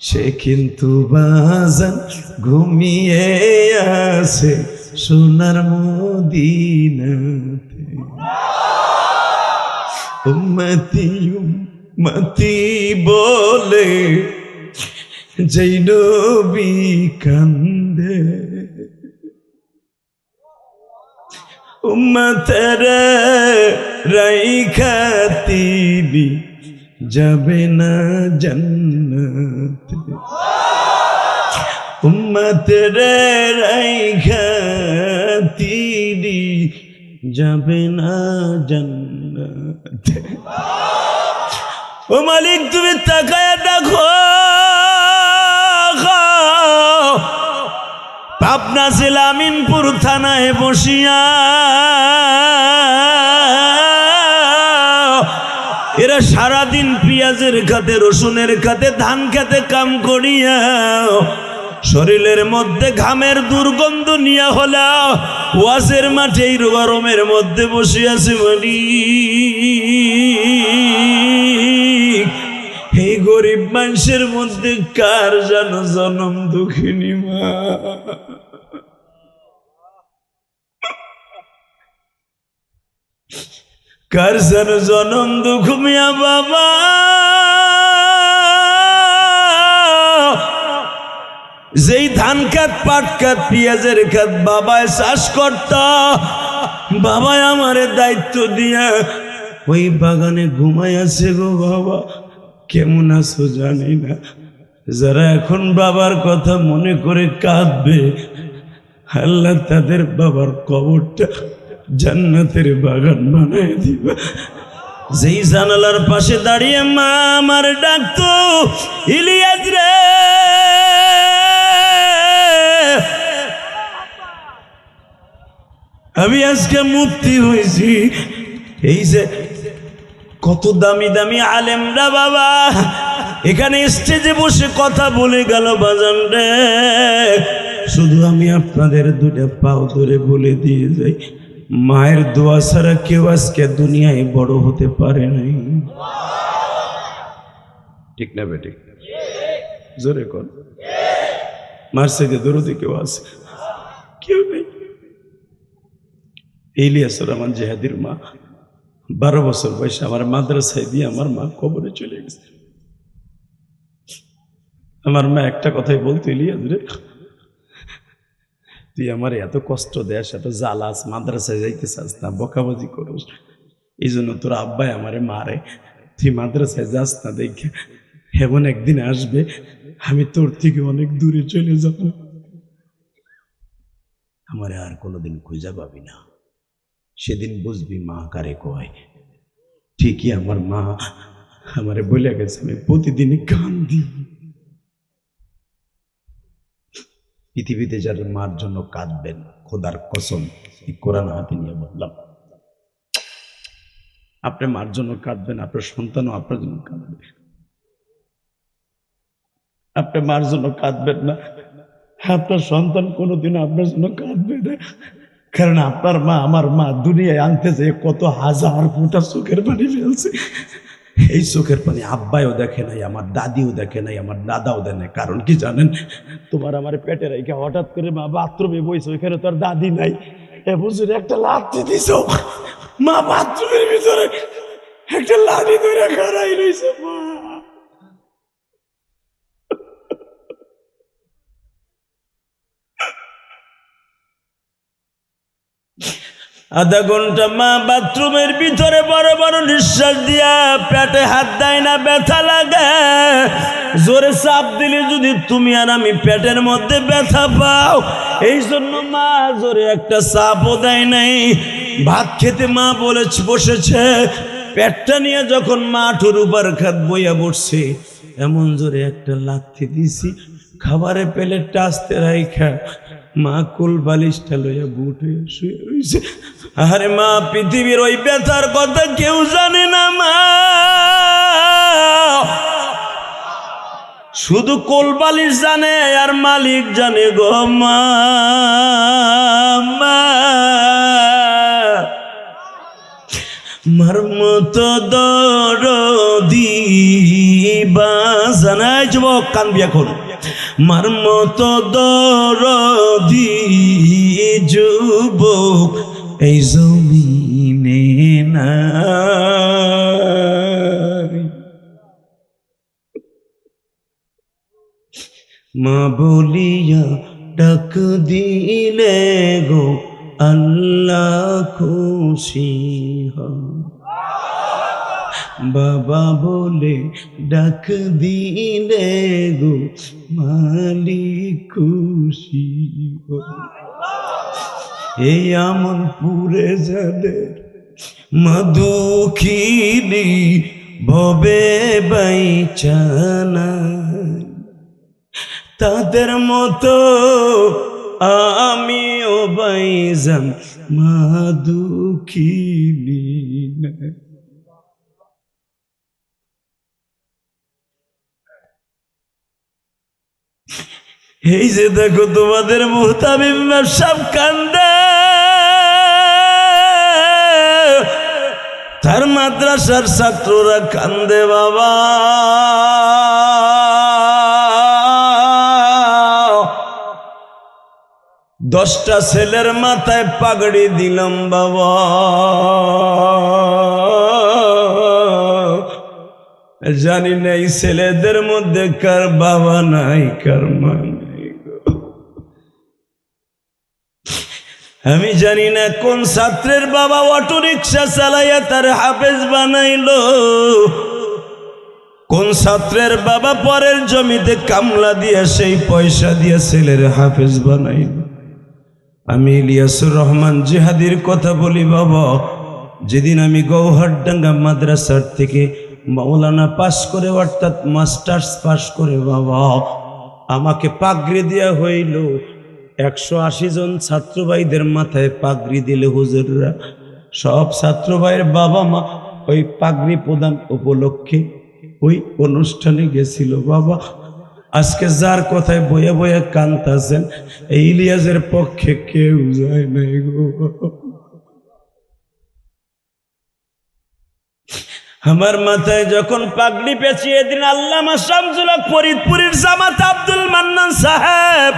সে কিন্তু বাজান ঘুমিয়ে আছে সোনার মদিনাতে। উম্মতি উম্মতি বলে যেই নবী কান্দে, উম্মতের রাইখা তিনি যাবে না জান্নাতে, উম্মতের রাইখা তিনি যাবে না জান্নাতে। ও মালিক, তুমি তাকায়া দেখো, পাবনা জেলা আমিনপুর থানায় বসিয়া এরা সারাদিন পেঁয়াজের খাতে, রসুনের খাতে, ধান খেতে কাম করিয়া শরীরের মধ্যে ঘামের দুর্গন্ধ নিয়ে হলো ওয়াজের মাঠে এই গরমের মধ্যে বসে আছে বলি এই গরিব মানুষের মধ্যে কার যেন জনম দুঃখিনী মা, কার যেন জনম দুঃখ মিয়া বাবা। যেই ধান খাত পাট খাত পেঁয়াজের খাত বাবায় চাষ করত, বাবায় আমারে দায়িত্ব দিয়া ওই বাগানে ঘুমাই আছে গো বাবা। কেমন আছো জানি না, যারা এখন বাবার কথা মনে করে কাঁদবে আল্লাহ তাদের বাবার কবরটা জান্নাতের বাগান বানায় দিবে। যেই জানালার পাশে দাঁড়িয়ে মা আমার ডাকতো ইলিয়াস রে, আমি আজকে মুক্তি হয়েছি। এই যে কত দামি দামি আলেমরা বাবা এখানে স্টেজে বসে কথা বলে গেল বাজান রে, শুধু আমি আপনাদের দুটা পাও ধরে বলে দিয়ে যাই, মায়ের দোয়া ছাড়া কেউ আজকে দুনিয়ায় বড় হতে পারে নাই। ঠিক না বেটি? জোরে কর। মার সাইডে দরদি কেউ আছে? কেউ নেই। ইলিয়াসুর রহমান জেহাদির মা 12 বছর বয়সে আমার মাদ্রাসায় দিয়ে আমার মা কবরে চলে গেছে। আমার মা একটা কথাই বলতো, ইলিয়াস রে তুই আমার এত কষ্ট দেস, এত জ্বালাস, মাদ্রাসায় যাইতে চাস না, বকাবাজি করস, এই জন্য তোর আব্বাই আমারে মারে, তুই মাদ্রাসায় যাস না, দেখে এমন একদিন আসবে আমি তোর থেকে অনেক দূরে চলে যাব, আমারে আর কোনোদিন খুঁজে পাবি না, সেদিন বুঝবি মা কারে কয়। ঠিকই আমার মা আমারে বলে গেছে, আমি প্রতিদিনই কান্দি। পৃথিবীতে যারা মার জন্য কাঁদবেন, খোদার কসম এই কোরআন হাতে নিয়ে বললাম, আপনি মার জন্য কাঁদবেন, আপনার সন্তানও আপনার জন্য কাঁদবে। আপনি মার জন্য কাঁদবেন না, আপনার সন্তান কোনোদিনও আপনার জন্য কাঁদবে না। কারণ আপনার মা আমার মা দুনিয়ায় আনতে যে কত হাজার ফোঁটা চোখের পানি ফেলছে, এই চোখের পানি আব্বাইও দেখে নাই, আমার দাদিও দেখে নাই, আমার দাদাও দেখে নাই। কারণ কি জানেন? তোমার আমার পেটে রেখে হঠাৎ করে মা বাথরুমে বইছো, ওইখানে তোর দাদি নাই, এ বুঝুন একটা লাথি দিছ, মা বাথরুমের ভিতরে একটা লাথি ধরে খাড়াই রয়েছে মা। আধা ঘন্টা মা বাথরুমের ভিতরে বড় বড় নিঃশ্বাস দিয়া পেটে হাত দেয় না, ব্যথা লাগে, জোরে চাপ দিলে যদি তুমি আর আমি পেটের মধ্যে ব্যথা পাও, এই জন্য মা জোরে একটা চাপও দেয় নাই। ভাত খেতে মা বসেছে, পেটটা নিয়ে যখন মা ঠুর উপর খাত বইয়া বসছে, এমন জোরে একটা লাথি দিছি, খাবারে প্লেটটা আস্তে রাইখা মা কোল বালিশটা লইয়া বুট হয়ে শুয়ে রয়েছে। আরে মা, পৃথিবীর ওই ব্যথার কথা কেউ জানে না মা, শুধু কোল বালিশ জানে আর মালিক জানে গো মা। মার মতো দরদি বাজানায় যুবক কানবি এখন, মার মতো দরদি যুবক এই জমিনে নাই। মা বলিয়া ডাক দিলে গো আল্লাহ খুশি হয়, বাবা বলে ডাক দিলে গো মালিক খুশি হয়। এই আমন পুরে যাদের মা দুঃখিনী ভবে বাইচানা, তাদের মতো আমিও বাইজান মা দুঃখিনী না। এই যে দেখো তোমাদের মুহতামিম সাহেব কান্দে, তার মাদ্রাসার ছাত্ররা কান্দে বাবা। দশটা ছেলের মাথায় পাগড়ি দিলাম বাবা, জানি না এই ছেলেদের মধ্যে কার বাবা নাই কার মা নাই। আমি জানি না কোন ছাত্রের বাবা অটো রিক্সা চালাইয়া তার হাফেজ বানাইলো, কোন ছাত্রের বাবা পরের জমিতে কামলা দিয়ে সেই পয়সা দিয়ে ছেলের হাফেজ বানাইলো। আমি ইলিয়াসুর রহমান জিহাদির কথা বলি বাবা। যেদিন আমি গৌহারডাঙ্গা মাদ্রাসার থেকে মাওলানা পাস করে অর্থাৎ মাস্টার্স পাস করে বাবা আমাকে পাগড়ি দেওয়া হইল, 180 জন ছাত্র ভাইদের মাথায় পাগড়ি দিলে হুজুররা, সব ছাত্র ভাইয়ের বাবা মা ওই পাগড়ি প্রদান উপলক্ষে ওই অনুষ্ঠানে গেছিল বাবা। আজকে যার কথায় বয়ে বয়ে কাঁদতেছেন এই ইলিয়াসের পক্ষে কেউ যায় নাই গো। আমার মাথায় যখন পাগড়ি পেঁচিয়ে দিন আল্লামা শামসুল হক ফরিদপুরের জামাত আব্দুল মান্নান সাহেব,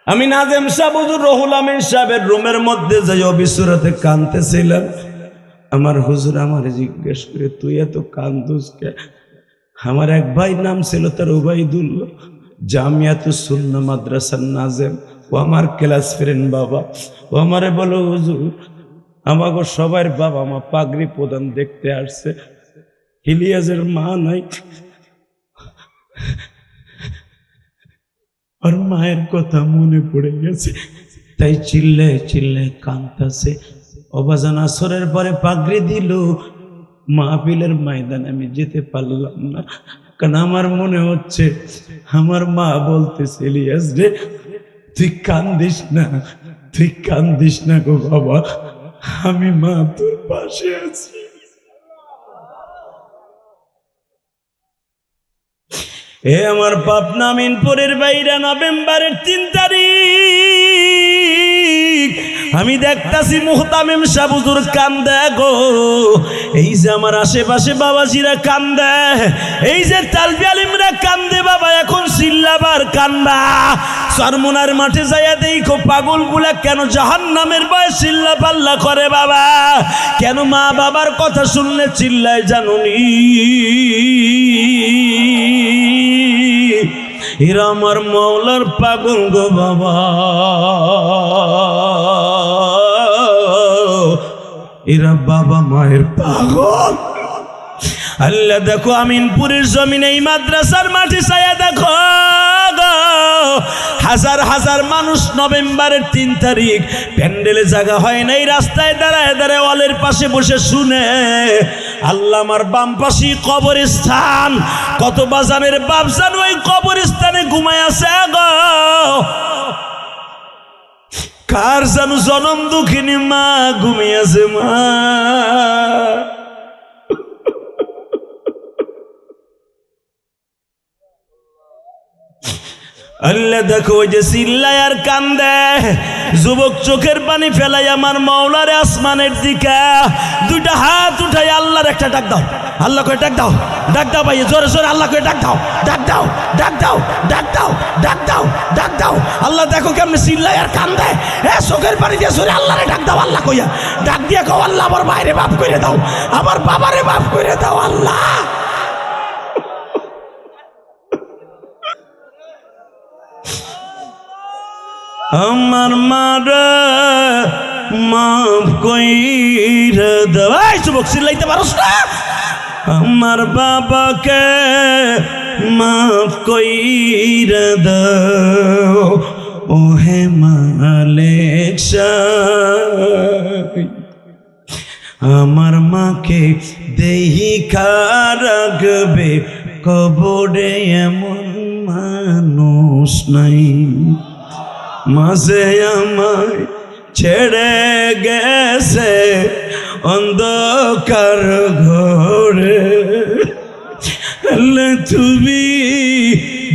আমি নাজেম সাহেব হুজুর রহুল আমিন সাহেবের রুমের মধ্যে যাই অবিসুরাতে কাঁদতেছিলাম। আমার হুজুর আমার জিজ্ঞেস করে তুই এত কান্দুস কে? আমার এক ভাই নাম ছিল তার ওবাইদুল্লাহ, জামিয়াতুস সুন্নাহ মাদ্রাসার নাজেম, ও আমার ক্লাস ফ্রেন্ড বাবা। ও আমারে বলো হুজুর আমাকে সবার বাবা মা পাগড়ি প্রদান দেখতে আসছে, ইলিয়াসের মা নাই, আর মায়ের কথা মনে পড়ে গেছে, তাই চিল্লে চিল্লে কাঁদতেছে। অবাজান আসরের পরে পাগড়ি দিল, মাহফিলের ময়দানে আমি যেতে পারলাম না, কারণ আমার মনে হচ্ছে আমার মা বলতেছে ইলিয়াস রে তুই কান্দিস না, তুই কান্দিস না গো বাবা, আমি মা তোর পাশে আছি। এ আমার পাবনা মিনপুরের বাইরে নভেম্বরের 3 তারিখ আমি দেখতাছি মুহতামিম সাহেব হুজুর কান্দে গো। এই যে আমার আশেপাশে বাবাজিরা কান্দে, এই যে তালবি আলিমরা কান্দে বাবা, এখন চিল্লাবার কান্দা। চরমোনার মাঠে যাইয়া দেখো পাগলগুলা কেন জাহান্নামের ভয়ে চিল্লা পাল্লা করে বাবা, কেন মা বাবার কথা শুনলে চিল্লায় জানুনি? এরা আমার মওলার পাগল গো বাবা, এরা বাবা মায়ের পাগল। আল্লাহ দেখো আমিনপুরের জমিনে এই মাদ্রাসার মাঠে ছায়া দেখো হাজার হাজার মানুষ নভেম্বরের 3 তারিখ প্যান্ডেলে জায়গা হয় নাই, রাস্তায় দাঁড়ায় দাঁড়ায় ওয়ালের পাশে বসে শুনে। আল্লাহ আমার বাম পাশে কবরস্থান, কত বাজানের বাপজান ওই কবরস্থানে ঘুমায় আছে গো। কার জানু জনম দুঃখিনী মা ঘুমিয়েছে মা। আল্লাহ দেখো ওই যে চিল্লায় আর কান্দে যুবক চোখের পানি ফেলাই আমার মাওলারে আসমানের দিকে দুইটা হাত উঠাই আল্লাহর একটা ডাক দাও, আল্লাহ কই ডাক দাও, ডাক দাও ভাই জোরে জোরে আল্লাহ কই ডাক দাও, ডাক দাও, ডাক দাও, ডাক দাও, ডাক দাও, ডাক দাও। আল্লাহ দেখো কেমনে চিল্লায় আর কান্দে, এ চোখের পানি দিয়ে জোরে আল্লাহরে ডাক দাও, আল্লাহ কইয়া ডাক দিয়ে কও আল্লাহ আমার ভাইরে মাফ করে দাও, আমার বাবারে মাফ করে দাও আল্লাহ। আমার মারা মাফ কইরা দাও। এই যুবক চিল্লাইতে পারোস না? আমার বাবাকে মাফ কইরা দাও ও হে মালিক শাহ, আমার মাকে দেহিকা রাখবে কবরে এমন মানুষ নাই, মাঝে আমায় ছেড়ে গেছে অন্ধকার ঘরে। তুমি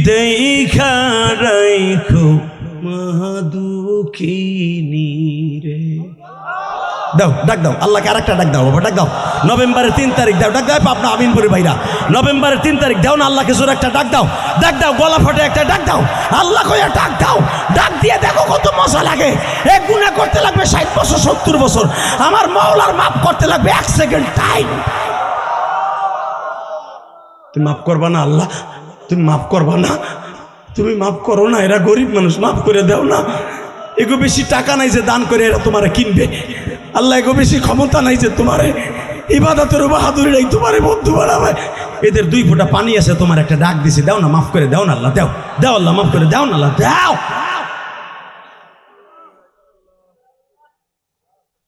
দেখা রাইখো মহাদুখিনী রে। দাও ডাক দাও, আল্লাহকে আরেকটা ডাক দাও বাবা, ডাক দাও। নভেম্বরের 3 তারিখ দাও, ডাক দাও আপনার আমিনপুরের ভাইরা। নভেম্বরের 3 তারিখ দাও না, আল্লাহকে জোর একটা ডাক দাও, ডাক দাও, গলা ফাটে একটা ডাক দাও, আল্লাহ কইয়া ডাক দাও। ডাক দিয়ে দেখো কত মজা লাগে। এক গুনাহ করতে লাগবে 60 বছর 70 বছর, আমার মাওলার মাফ করতে লাগবে 1 সেকেন্ড টাইম। তুমি মাফ করবা না আল্লাহ, তুমি মাফ করবা না, তুমি মাফ করো না। এরা গরিব মানুষ, মাফ করে দাও না। এগো বেশি টাকা নাই যে দান করে এরা তোমারে কিনবে। আল্লাহ এগো বেশি ক্ষমতা নাই যে তোমারে ইবাদতের বাহাদুরি নাই তোমারে বন্ধু বানাবে। এদের 2 ফোঁটা পানি আছে, তোমার একটা ডাক দিছি, দাও না, মাফ করে দাও না আল্লাহ, দাও দাও আল্লাহ, মাফ করে দাও না আল্লাহ, দাও।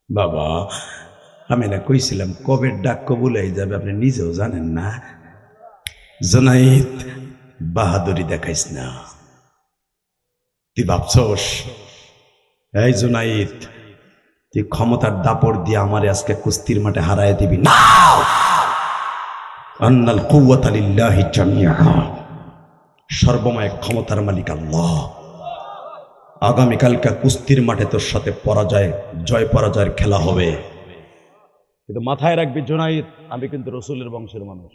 বাবা আমি না কইছিলাম কবে ডাক কবুল হয়ে যাবে, আপনি নিজেও জানেন না। জুনাইদ বাহাদুরি দেখাইস না, তুই ভাবছস এই জুনাইদ তুই ক্ষমতার দাপড় দিয়ে আমারে আজকে কুস্তির মাঠে হারায় দিবি না। আন্নাল কুওয়াতা লিল্লাহি জামিআ, সর্বময় ক্ষমতার মালিক আল্লাহ। আগামীকালকে কুস্তির মাঠে তোর সাথে পরাজয় জয় পরাজয়ের খেলা হবে, কিন্তু মাথায় রাখবি জুনাইদ আমি কিন্তু রসুলের বংশের মানুষ।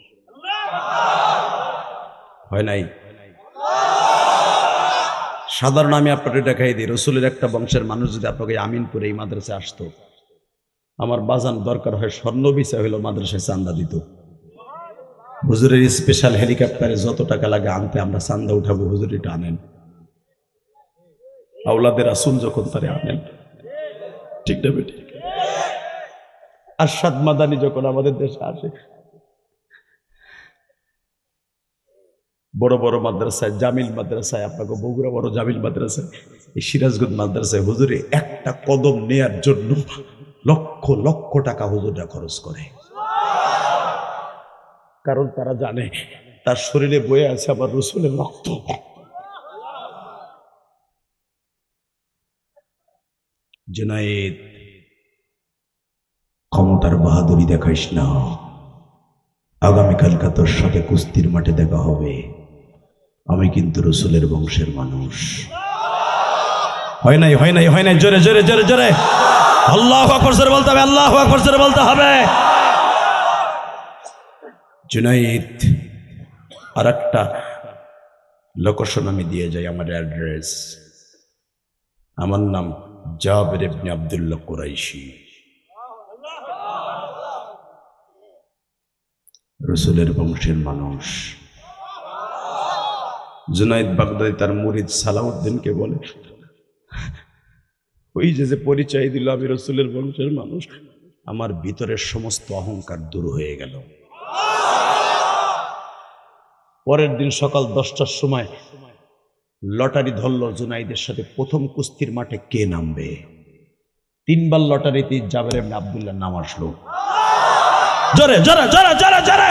হয় নাই? সাধারণ আমি আপনাকে দেখাই দিই, রসুলের একটা বংশের মানুষ যদি আপনাকে আমিনপুরে এই মাদ্রাসায় আসতো, আমার বাজান দরকার হয় স্বর্ণ বিছা হইল মাদ্রাসায় চান্দা দিত। হুজুরের স্পেশাল হেলিকপ্টারে যত টাকা লাগে আনতে আমরা চান্দা উঠাবো, হুজুর এটা আনেন। আওলাদের রাসূল যখন তারে আনেন, ঠিক না বেটি? আরশাদ মাদানী যখন আমাদের দেশে আসে, বড় বড় মাদ্রাসায়, জামিল মাদ্রাসায়, আপনাকে বগুড়া বড় জামিল মাদ্রাসায়, এই সিরাজগঞ্জ মাদ্রাসায় হুজুরে একটা কদম নেয়ার জন্য লক্ষ লক্ষ টাকা হুজুররা খরচ করে। কারণ তারা জানে তার শরীরে বয়ে আছে আমার রসুলের রক্ত। জুনায়েদ ক্ষমতার বাহাদুরি দেখাইস না, আগামীকালকা তোর সাথে কুস্তির মাঠে দেখা হবে। আমি কিন্তু রসুলের বংশের মানুষ। হয় নাই, হয় নাই, হয় নাই, জোরে জোরে জোরে জোরে আল্লাহু আকবার জোরে বলতে হবে, আল্লাহু আকবার জোরে বলতে হবে। জুনাইদ আর একটা লোকেশন আমি দিয়ে যাই, আমার অ্যাড্রেস। আমার নাম জাবের ইবনে আব্দুল্লাহ কুরাইশি, রসুলের বংশের মানুষ। জুনাইদ বাগদাদি তার মুরিদ সালাউদ্দিনকে বলে, ওই যে পরিচয় দিল আমি রসুলের বংশের মানুষ, আমার ভিতরের সমস্ত অহংকার দূর হয়ে গেল। পরের দিন সকাল 10টার সময় লটারি ধরল জুনাইদের সাথে প্রথম কুস্তির মাঠে কে নামবে। 3 বার লটারিতে জাবের ইবনে আব্দুল্লাহ নাম আসলো। জোরে জোরে জোরে জোরে জোরে।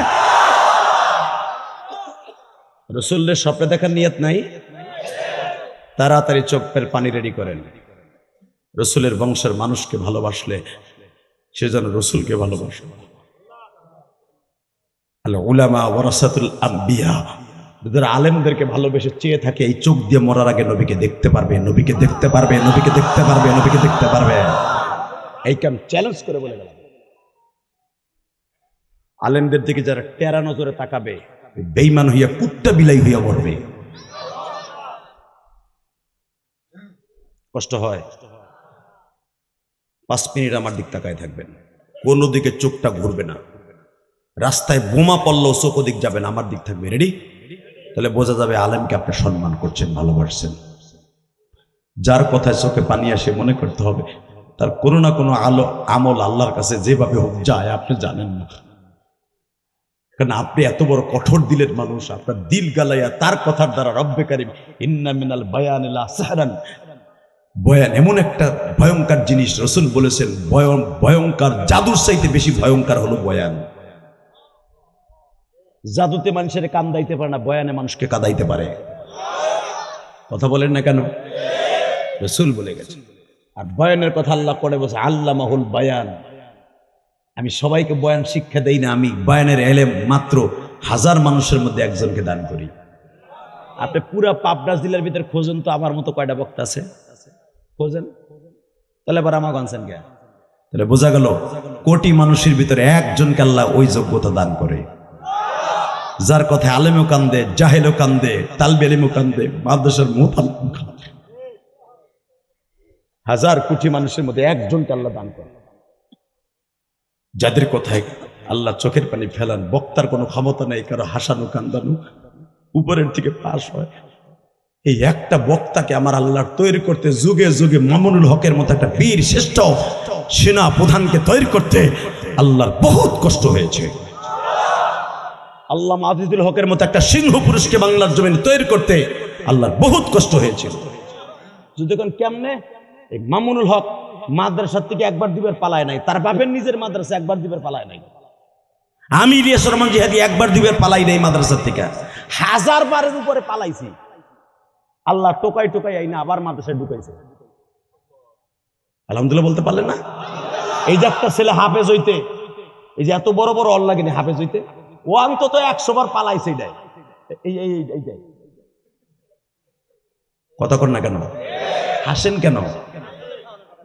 রসুলের স্বপ্নে দেখার নিয়ত নাই, তাড়াতাড়ি চোখের পানি রেডি করেন। রসুলের বংশের মানুষকে ভালোবাসলে সে যেন রসুলকে ভালোবাসে। আল উলামা ওয়ারাসাতুল আম্বিয়া, যারা আলেমদেরকে ভালোবেসে চেয়ে থাকে এই চোখ দিয়ে মরার আগে নবীকে দেখতে পারবে, নবীকে দেখতে পারবে, নবীকে দেখতে পারবে, নবীকে দেখতে পারবে। এই কাম চ্যালেঞ্জ করে বলে গেলাম। আলেমদের দিকে যারা টেরা নজরে তাকাবে, বেঈমান হইয়া কুত্তা বিলাই হইয়া মরবে। কষ্ট হয়। 5 মিনিট আমার দিক তাকায় থাকবেন, কোনো দিকে চোখটা ঘুরবে না। রাস্তায় বোমা পড়লেও চোখ দিক যাবে না, আমার দিক থাকবে। রেডি? তাহলে বোঝা যাবে আলেমকে আপনি সম্মান করছেন, ভালোবাসছেন। যার কথায় চোখে পানি আসে মনে করতে হবে তার কোনো না কোনো আমল আল্লাহর কাছে যেভাবে হোক যায়, আপনি জানেন না। কারণ আপনি এত বড় কঠোর দিলের মানুষ, আপনার দিল গালাইয়া তার কথার দ্বারা রব্বে কারীম ইন্না মিনাল বায়ানি লা সাহরান, বয়ান এমন একটা ভয়ঙ্কর জিনিস, রাসূল বলেছেন ভয়ঙ্কর জাদুর চাইতে বেশি ভয়ঙ্কর হলো বয়ান। জাদুতে মানুষের কান্দাইতে পারে না, বয়ানে মানুষকে কাঁদাইতে পারে। কথা বলেন না কেন? রাসূল বলে গেছে। আর বয়ানের কথা আল্লাহ করে বলছে আল্লামাহুল বায়ান। আমি সবাইকে বয়ান শিক্ষা দেই না, আমি বয়ানের এলেম মাত্র 1000 মানুষের মধ্যে একজনকে দান করি। আপনি পুরা পাবনা জেলার ভিতরে খোঁজেন তো আমার মতো কয়টা বক্তা আছে, খোঁজেন। তাহলে এবার আমার গানছেন কে? তাহলে বোঝা গেল কোটি মানুষের ভিতরে একজনকে আল্লাহ ওই যোগ্যতা দান করে, যার কথায় আলেমও কান্দে, জাহেলও কান্দে, তালবে ইলমও কান্দে, মাদ্রাসার মুতাল্লিম কান্দে। হাজার কোটি মানুষের মধ্যে একজনকে আল্লাহ দান করে, যাদের কথায় আল্লাহ চোখের পানি ফেলান, বক্তার কোনো ক্ষমতা নেই কারো হাসানো কান্দানো, উপরের থেকে পাশ হয়। এই একটা বক্তাকে আমার আল্লাহর তৈরি করতে যুগে যুগে মামুনুল হকের মতো একটা বীর শ্রেষ্ঠ সেনা প্রধানকে তৈরি করতে আল্লাহর বহুত কষ্ট হয়েছে। আল্লামা আজিজুল হকের মতো একটা সিংহ পুরুষকে বাংলার জমিনে তৈরি করতে আল্লাহর বহুত কষ্ট হয়েছে। যদি কোন কেমনে এই মামুনুল হক মাদ্রাসা থেকে একবার দিবের পালায় নাই, তার বাপের নিজের মাদ্রাসা একবার দিবের পালায় নাই। আমি ইলিয়াস রহমান জিহাদি একবার দিবের পালাই নাই মাদ্রাসা থেকে, 1000 বারের উপরে পালাইছি। আল্লাহ টোকাই টোকাই আইনা আবার মাদ্রাসায় ঢুকাইছে। আলহামদুলিল্লাহ বলতে পারলেন না? এই যে একটা ছেলে হাফেজ হইতে, এই যে এত বড় বড় অল লাগেনি হাফেজ হইতে, ও অন্তত 100 বার পালাইছে। এইটাই এইটাই কথা কর না কেন, হাসেন কেন?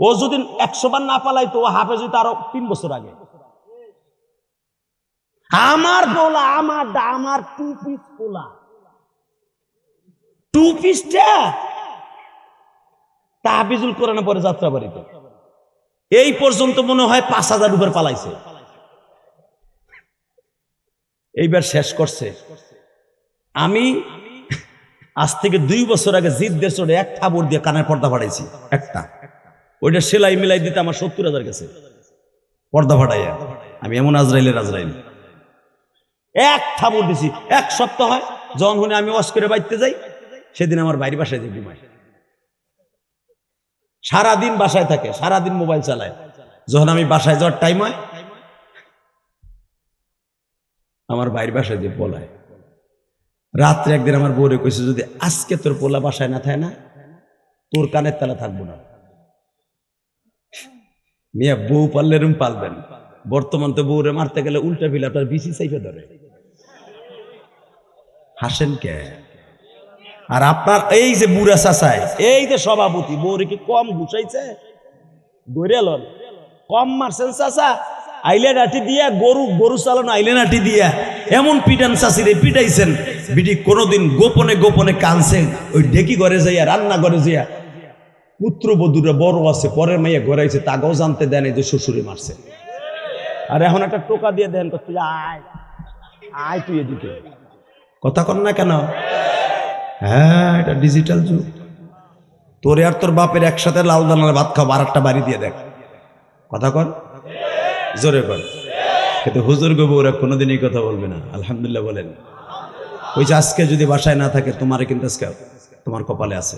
ও যদি 100 বার না পালাইতো ও হাফেজ হইতো আরো 3 বছর আগে। আমার পোলা, আমার 2 পিস পোলা, 2 পিসটা তাহফিজুল কোরআনে পরে যাত্রা বাড়িতে এই পর্যন্ত মনে হয় 5000 উপর পালাইছে। এইবার শেষ করছে। আমি আজ থেকে 2 বছর আগে জিদ্দের চড়ে এক থাবর দিয়ে কানের পর্দা ফাটাইছি একটা, ওইটা সেলাই মিলাই দিতে আমার 70,000 গেছে পর্দা ফাটাইয়া। আমি এমন আজরাইলের আজরাইল এক থাবর দিছি। 1 সপ্তাহ হয় যখন শুনে আমি ওয়াজ করে বাইতে যাই, সেদিন আমার বাইরে বাসায় যাই ঘুমাই। সারাদিন বাসায় থাকে, সারাদিন মোবাইল চালায়। যখন আমি বাসায় যাওয়ার টাইম হয় আমার বাইরে বাসায় দিয়ে পলায়। রাত্রে একদিন আমার বউরে কইছে, যদি আজকে তোর পোলা বাসায় না থাকে না, তোর কানের তালা থাকবো না। মিয়া বউ পাললে রুম পালবেন, বর্তমান তো বউরে মারতে গেলে উল্টা ফিলে আপনার বিসি চাইপে ধরে। হাসেন কে? আর আপনার এই যে বুড়া চাচায়, এই যে সভাপতি, বউরে কি কম ঘুষাইছে? ধরে লন কম মারছেন চাচা? আইলে লাঠি দিয়া গরু চালানো আইলে লাঠি দিয়া এমন পিটান চাষিরে পিটাইছেন, বিটি কোনোদিন গোপনে গোপনে কানছে। ওই ডেকি ঘরে যাইয়া, রান্না ঘরে যাইয়া, পুত্রবধূরা বড় আছে পরের মাইয়া ঘরাইছে, তাকেও জানতে দেন যে শ্বশুরে মারছে। আর এখন একটা টোকা দিয়ে দেন, তুই আয় আয়, তুই এদিকে কথা কর না কেন? হ্যাঁ, এটা ডিজিটাল যুগ। তোরে আর তোর বাপের একসাথে লাল দানার ভাত খাও, আর একটা বাড়ি দিয়ে দেখ। কথা কর, জোরে কর। কিন্তু হুজুর গো বউরা কোনোদিনই কথা বলবে না। আলহামদুলিল্লাহ বলেন। ওই যে আজকে যদি বাসায় না থাকে, তোমারে কিন্তু আজকে তোমার কপালে আছে।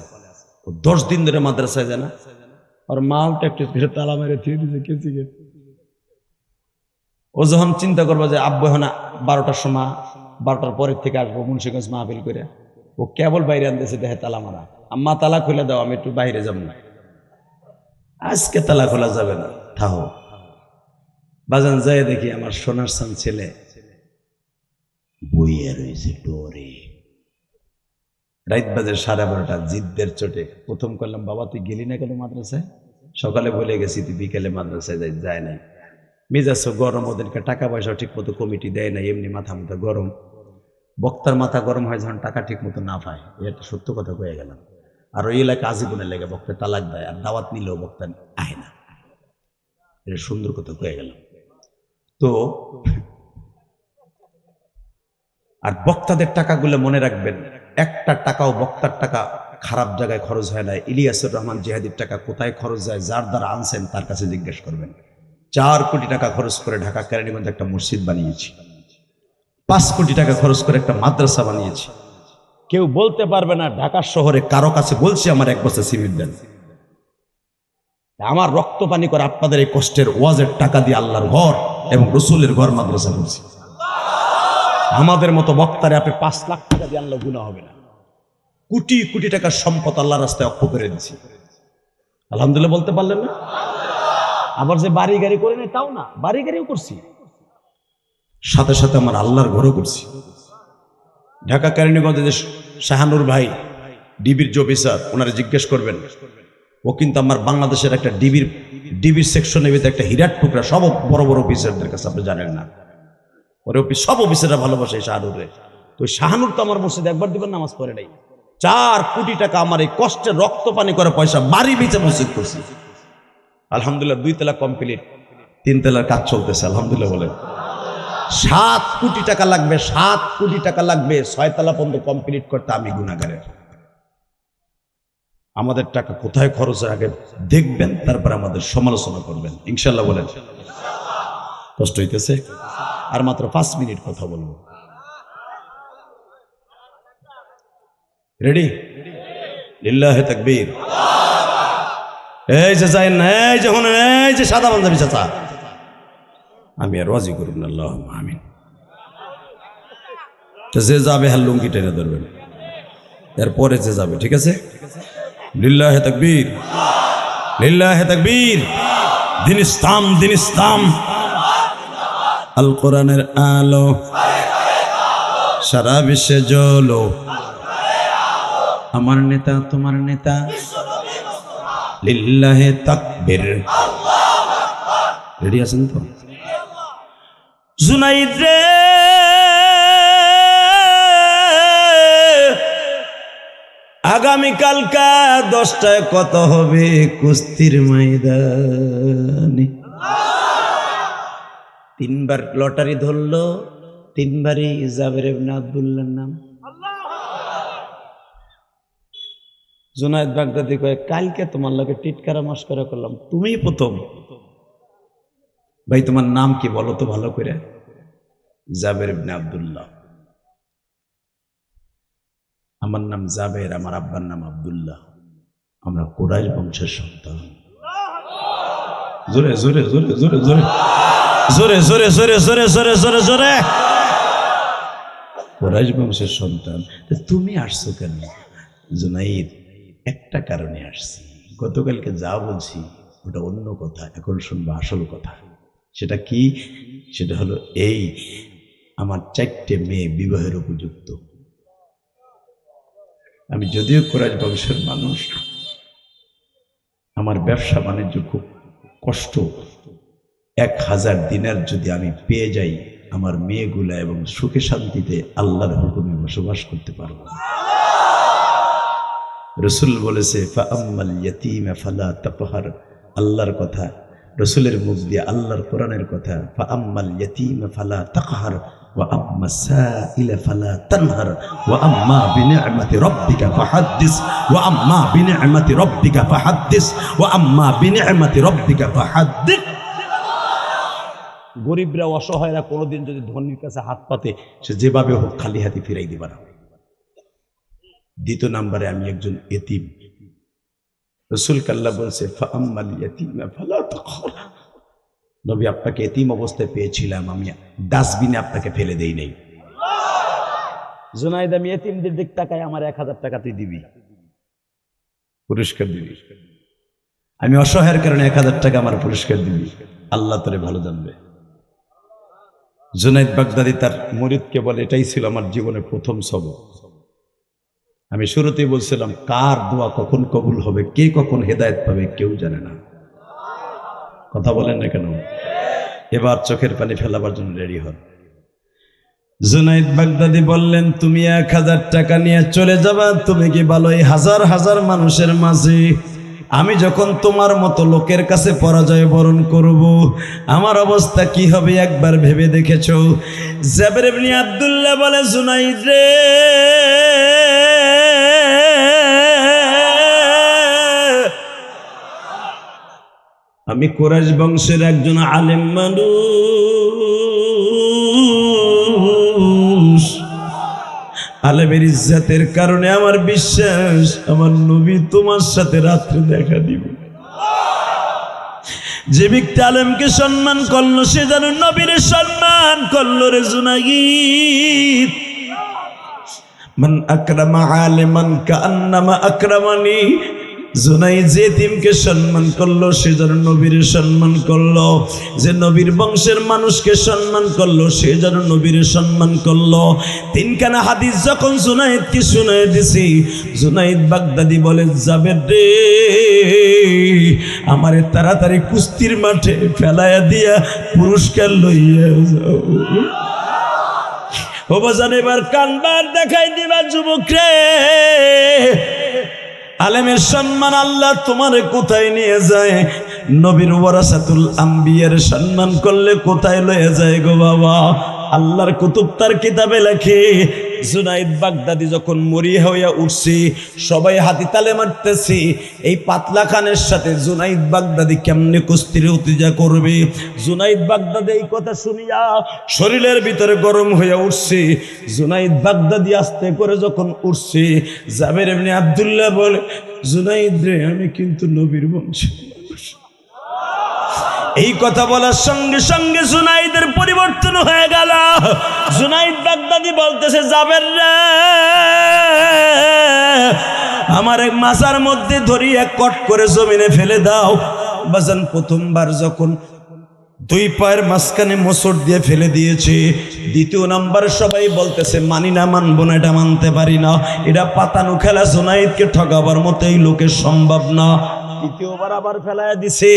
ও 10 দিন ধরে মাদ্রাসায় যায় না, আর মাও ট্যাক্টিস করে তালা মেরে থিয়ে দিয়েছে কেসি গে। ও যখন চিন্তা করবো যে আব্বু এখন 12টার সময়, 12টার পরের থেকে আসবো মুন্সিগঞ্জ মাহফিল করে, ও কেবল বাইরে আনতেছে, দেখে তালা মারা। আম্মা তালা খুলে দাও, আমি একটু বাইরে যাবো না। আজকে তালা খোলা যাবে না, থাহো। বাজান যায় দেখি আমার সোনার সান ছেলে বইয়ে রয়েছে ডোরে। রাত বাজে 12:30, জিদ্দের চোটে প্রথম করলাম, বাবা তুই গেলি না কেন মাদ্রাসায়? সকালে বলে গেছি, তুই বিকেলে মাদ্রাসায় যায় নাই। মেজাজ গরম, ওদেরকে টাকা পয়সা ঠিক মতো কমিটি দেয় না, এমনি মাথা মতো গরম। বক্তার মাথা গরম হয় যখন টাকা ঠিক মতো না পায়। এটা সত্য কথা কয়ে গেলাম। আর ওই এলাকা আজীবনের লেগে বক্তা তালাক দেয়, আর দাওয়াত নিলেও বক্তা আহে না। এটা সুন্দর কথা কয়ে গেলাম। তো আর বক্তাদের টাকাগুলো মনে রাখবেন, একটা টাকাও বক্তার টাকা খারাপ জায়গায় খরচ হয় না। ইলিয়াসুর রহমান জিহাদির টাকা কোথায় খরচ যায়, যার দ্বারা আনছেন তার কাছে জিজ্ঞেস করবেন। 4 কোটি টাকা খরচ করে ঢাকা কেরানীগঞ্জে একটা মসজিদ বানিয়েছি, 5 কোটি টাকা খরচ করে একটা মাদ্রাসা বানিয়েছি। কেউ বলতে পারবে না ঢাকা শহরে কারো কাছে বলছি আমার 1 বছর সিমেন্ট দেন। আমার রক্ত পানি করে আপনাদের এই কষ্টের ওয়াজের টাকা দিয়ে আল্লাহর ঘর এবং রসুলের ঘর মাদ্রাসা করছি। আমাদের মতো বক্তারে আপনি 5 লাখ টাকা দিয়ে আল্লাহ গুনাহ হবে না। কোটি কোটি টাকার সম্পদ আল্লাহর রাস্তায় অক্ষ করে দিচ্ছি। আলহামদুলিল্লাহ বলতে পারলেন না? আবার যে বাড়ি গাড়ি করে নেই তাও না, বাড়ি গাড়িও করছি, সাথে সাথে আমার আল্লাহর ঘরও করছি। ঢাকা কেরানীগঞ্জে যে শাহানুর ভাই ডিবির যে অফিসার, ওনারা জিজ্ঞেস করবেন, ও কিন্তু আমার বাংলাদেশের একটা ডিবির সেকশনের ভিতরে একটা হীরার টুকরা। সব বড় বড় অফিসারদের কাছে আপনি জানেন না, ওরে সব অফিসাররা ভালোবাসে শাহানুরে। তো শাহানুর তো আমার মসজিদে একবার দিবেন নামাজ পড়ে নাই। 4 কোটি টাকা আমার এই কষ্টে রক্ত পানি করে পয়সা বাড়ি বেচে মসজিদ করছি। আলহামদুলিল্লাহ 2 তলা কমপ্লিট, 3 তলার কাজ চলতেছে। আলহামদুলিল্লাহ বলেন। 7 কোটি টাকা লাগবে, 7 কোটি টাকা লাগবে 6 তলা পর্যন্ত কমপ্লিট করতে। আমি গুনাহগারের। আমাদের টাকা কোথায় খরচ হয় আগে দেখবেন, তারপর আমাদের সমালোচনা করবেন ইনশাল্লাহ বলেন। কষ্ট হইতেছে? আর মাত্র 5 মিনিট কথা বলবো। রেডি? লিল্লাহে তাকবীর। এই যে যাই না, এই যে শুনেন, এই যে সাদা পাঞ্জাবি চাচা, আমি আর রাজি করব না। আল্লাহুম্মা আমিন। তো যে যাবে হ্যাঁ লুঙ্গি টেনে ধরবেন, এরপরে যে যাবে, ঠিক আছে? লিল্লাহে তাকবীর, লিল্লাহে তাকবীর। দিন ইসলাম, দিন ইসলাম। আল কোরআনের আলো সারা বিশ্বে জ্বলো। আমার নেতা তোমার নেতা, লিল্লাহে তাকবীর। রেডি আছেন তো? জুনাইদ রে, আগামীকালকা 10টায় কত হবে কুস্তির ময়দানে। 3বার লটারি ধরলো, 3বারই জাবের ইবনে আব্দুল্লাহর নাম। জুনাইদ বাগদাদি কয়, কালকে তোমার লগে টিটকারা মস্করা করলাম, তুমিই প্রথম। ভাই তোমার নাম কি বলো তো ভালো করে? জাবের ইবনে আব্দুল্লাহ। আমার নাম জাবের, আমার আব্বার নাম আব্দুল্লাহ, আমরা কুরাইশ বংশের সন্তান। জোরে জোরে জোরে জোরে জোরে জোরে জোরে জোরে জোরে জোরে জোরে জোরে কুরাইশ বংশের সন্তান। তুমি আসছো কেন? জুনাইদ, একটা কারণে আসছি। গতকালকে যা বলছি ওটা অন্য কথা, এখন শুনবো আসল কথা। সেটা কি? সেটা হলো এই, আমার 4টে মেয়ে বিবাহের উপযুক্ত। আমি যদিও কুরাইশ বংশের মানুষ, আমার ব্যবসা বাণিজ্য খুব কষ্ট। 1000 দিনার যদি আমি পেয়ে যাই, আমার মেয়েগুলা এবং সুখে শান্তিতে আল্লাহর হুকুমে বসবাস করতে পারবো। রাসূল বলেছে, ফাআম্মাল ইয়াতীমা ফালা তাকহার। আল্লাহর কথা, রাসূলের মুখ দিয়ে আল্লাহর কোরআনের কথা। ফাআম্মাল ইয়াতীমা ফালা তাকহার ওয়া আম্মাস সাইলা ফালা তানহার ওয়া আম্মা বিনি'মাতি রাব্বিকা ফাহাদ্দিস ওয়া আম্মা বিনি'মাতি রাব্বিকা ফাহাদ্দিস ওয়া আম্মা বিনি'মাতি রাব্বিকা ফাহাদ্দিস। গরিবরা, অসহায়রা কোনোদিন যদি ধনীর কাছে হাত পাতে, সে যেভাবে হোক খালি হাতে ফিরাই দিবা না। 2 নম্বরে আমি একজন এতিম। রাসূল কাল্লা বলছে, ফাআম্মাল ইয়াতীমা ফালা তাকহার। নবী, আপনাকে এতিম অবস্থায় পেয়েছিলাম, আমি ডাস্টবিনে আপনাকে ফেলে দেই নাই। জুনাইদ, আমি এতিমদের দিক তাকাই, আমার 1000 টাকা তুই দিবি, পুরস্কার দিবি। আমি অসহায়ের কারণে 1000 টাকা আমার পুরস্কার দিবি, আল্লাহ তোরে ভালো জানবে। জুনাইদ বাগদাদি তার মুরিদকে বলে, এটাই ছিল আমার জীবনের প্রথম সবক। আমি শুরুতেই বলছিলাম, কার দোয়া কখন কবুল হবে, কে কখন হেদায়েত পাবে কেউ জানে না। কথা বলেন না কেন? এবার চোখের পানি ফেলাবার জন্য রেডি হন। জুনাইদ বাগদাদি বললেন, তুমি 1000 টাকা নিয়ে চলে যাবা, তুমি কি ভালো এই হাজার হাজার মানুষের মাঝে আমি যখন তোমার মতো লোকের কাছে পরাজয় বরণ করব, আমার অবস্থা কি হবে একবার ভেবে দেখেছো? জাবের ইবনে আব্দুল্লাহ বলে, জুনাইদ রে, আমি কুরাইশ বংশের একজন আলেম মানুষ। আলেমের ইজ্জতের কারণে আমার বিশ্বাস, আমার নবী তোমার সাথে রাত্রে দেখা দিব। যে ব্যক্তি আলেমকে সম্মান করলো, সে যেন নবীর সম্মান করলো রে জুনাইদ। মান আকরামা আলিমান কান্নামা আকরামানি। জুনাইদ যে এতিমকে সম্মান করলো সে যেন নবীর সম্মান করলো, যে নবীর বংশের মানুষকে সম্মান করলো সে যেন নবীর সম্মান করলো। তিনখানা হাদিস যখন জুনাইদকে শুনাই দিছি, জুনাইদ বাগদাদি বলে, যাবে রে আমারে তাড়াতাড়ি কুস্তির মাঠে ফেলাইয়া দিয়া পুরস্কার লইয়া যাও। ও বাজান এবার কানবার দেখাই দিবা যুবক রে, আলেমের সম্মান আল্লাহ তোমারে কোথায় নিয়ে যায়, নবীর ওয়ারাসাতুল আম্বিয়ার সম্মান করলে কোথায় লয়ে যায় গো বাবা। আল্লাহর কুতুব তার কিতাবে লেখে, জুনাইদ বাগদাদি যখন মরিয়া হইয়া উঠছে, সবাই হাতি তালে মারতেছে, এই পাতলা খানের সাথে জুনাইদ বাগদাদি কেমনে কুস্তির উত্তেজনা করবে। জুনাইদ বাগদাদি এই কথা শুনিয়া শরীরের ভিতরে গরম হইয়া উঠছে। জুনাইদ বাগদাদি আস্তে করে যখন উঠছে, জাবের ইবনে আব্দুল্লাহ বলে, জুনাইদ রে আমি কিন্তু নবীর বংশের মানুষ। এই কথা বলার সঙ্গে সঙ্গে জুনাইদের পরিবর্তন হয়ে গেল। জুনাইদ বাগদাদি বলতেছে, যাবের রে আমার এক মাজার মধ্যে ধরিয়ে কট করে জমিনে ফেলে দাও। বাজান প্রথমবার যখন দুই পায়ের মাঝখানে মোচড় দিয়ে ফেলে দিয়েছে, দ্বিতীয় নাম্বার সবাই বলতেছে মানি না, মানবো না, এটা মানতে পারি না, এটা পাতানো খেলা, জুনাইদকে ঠকাবার মতো এই লোকের সম্ভব না। তৃতীয়বার আবার ফেলাইয়া দিছে,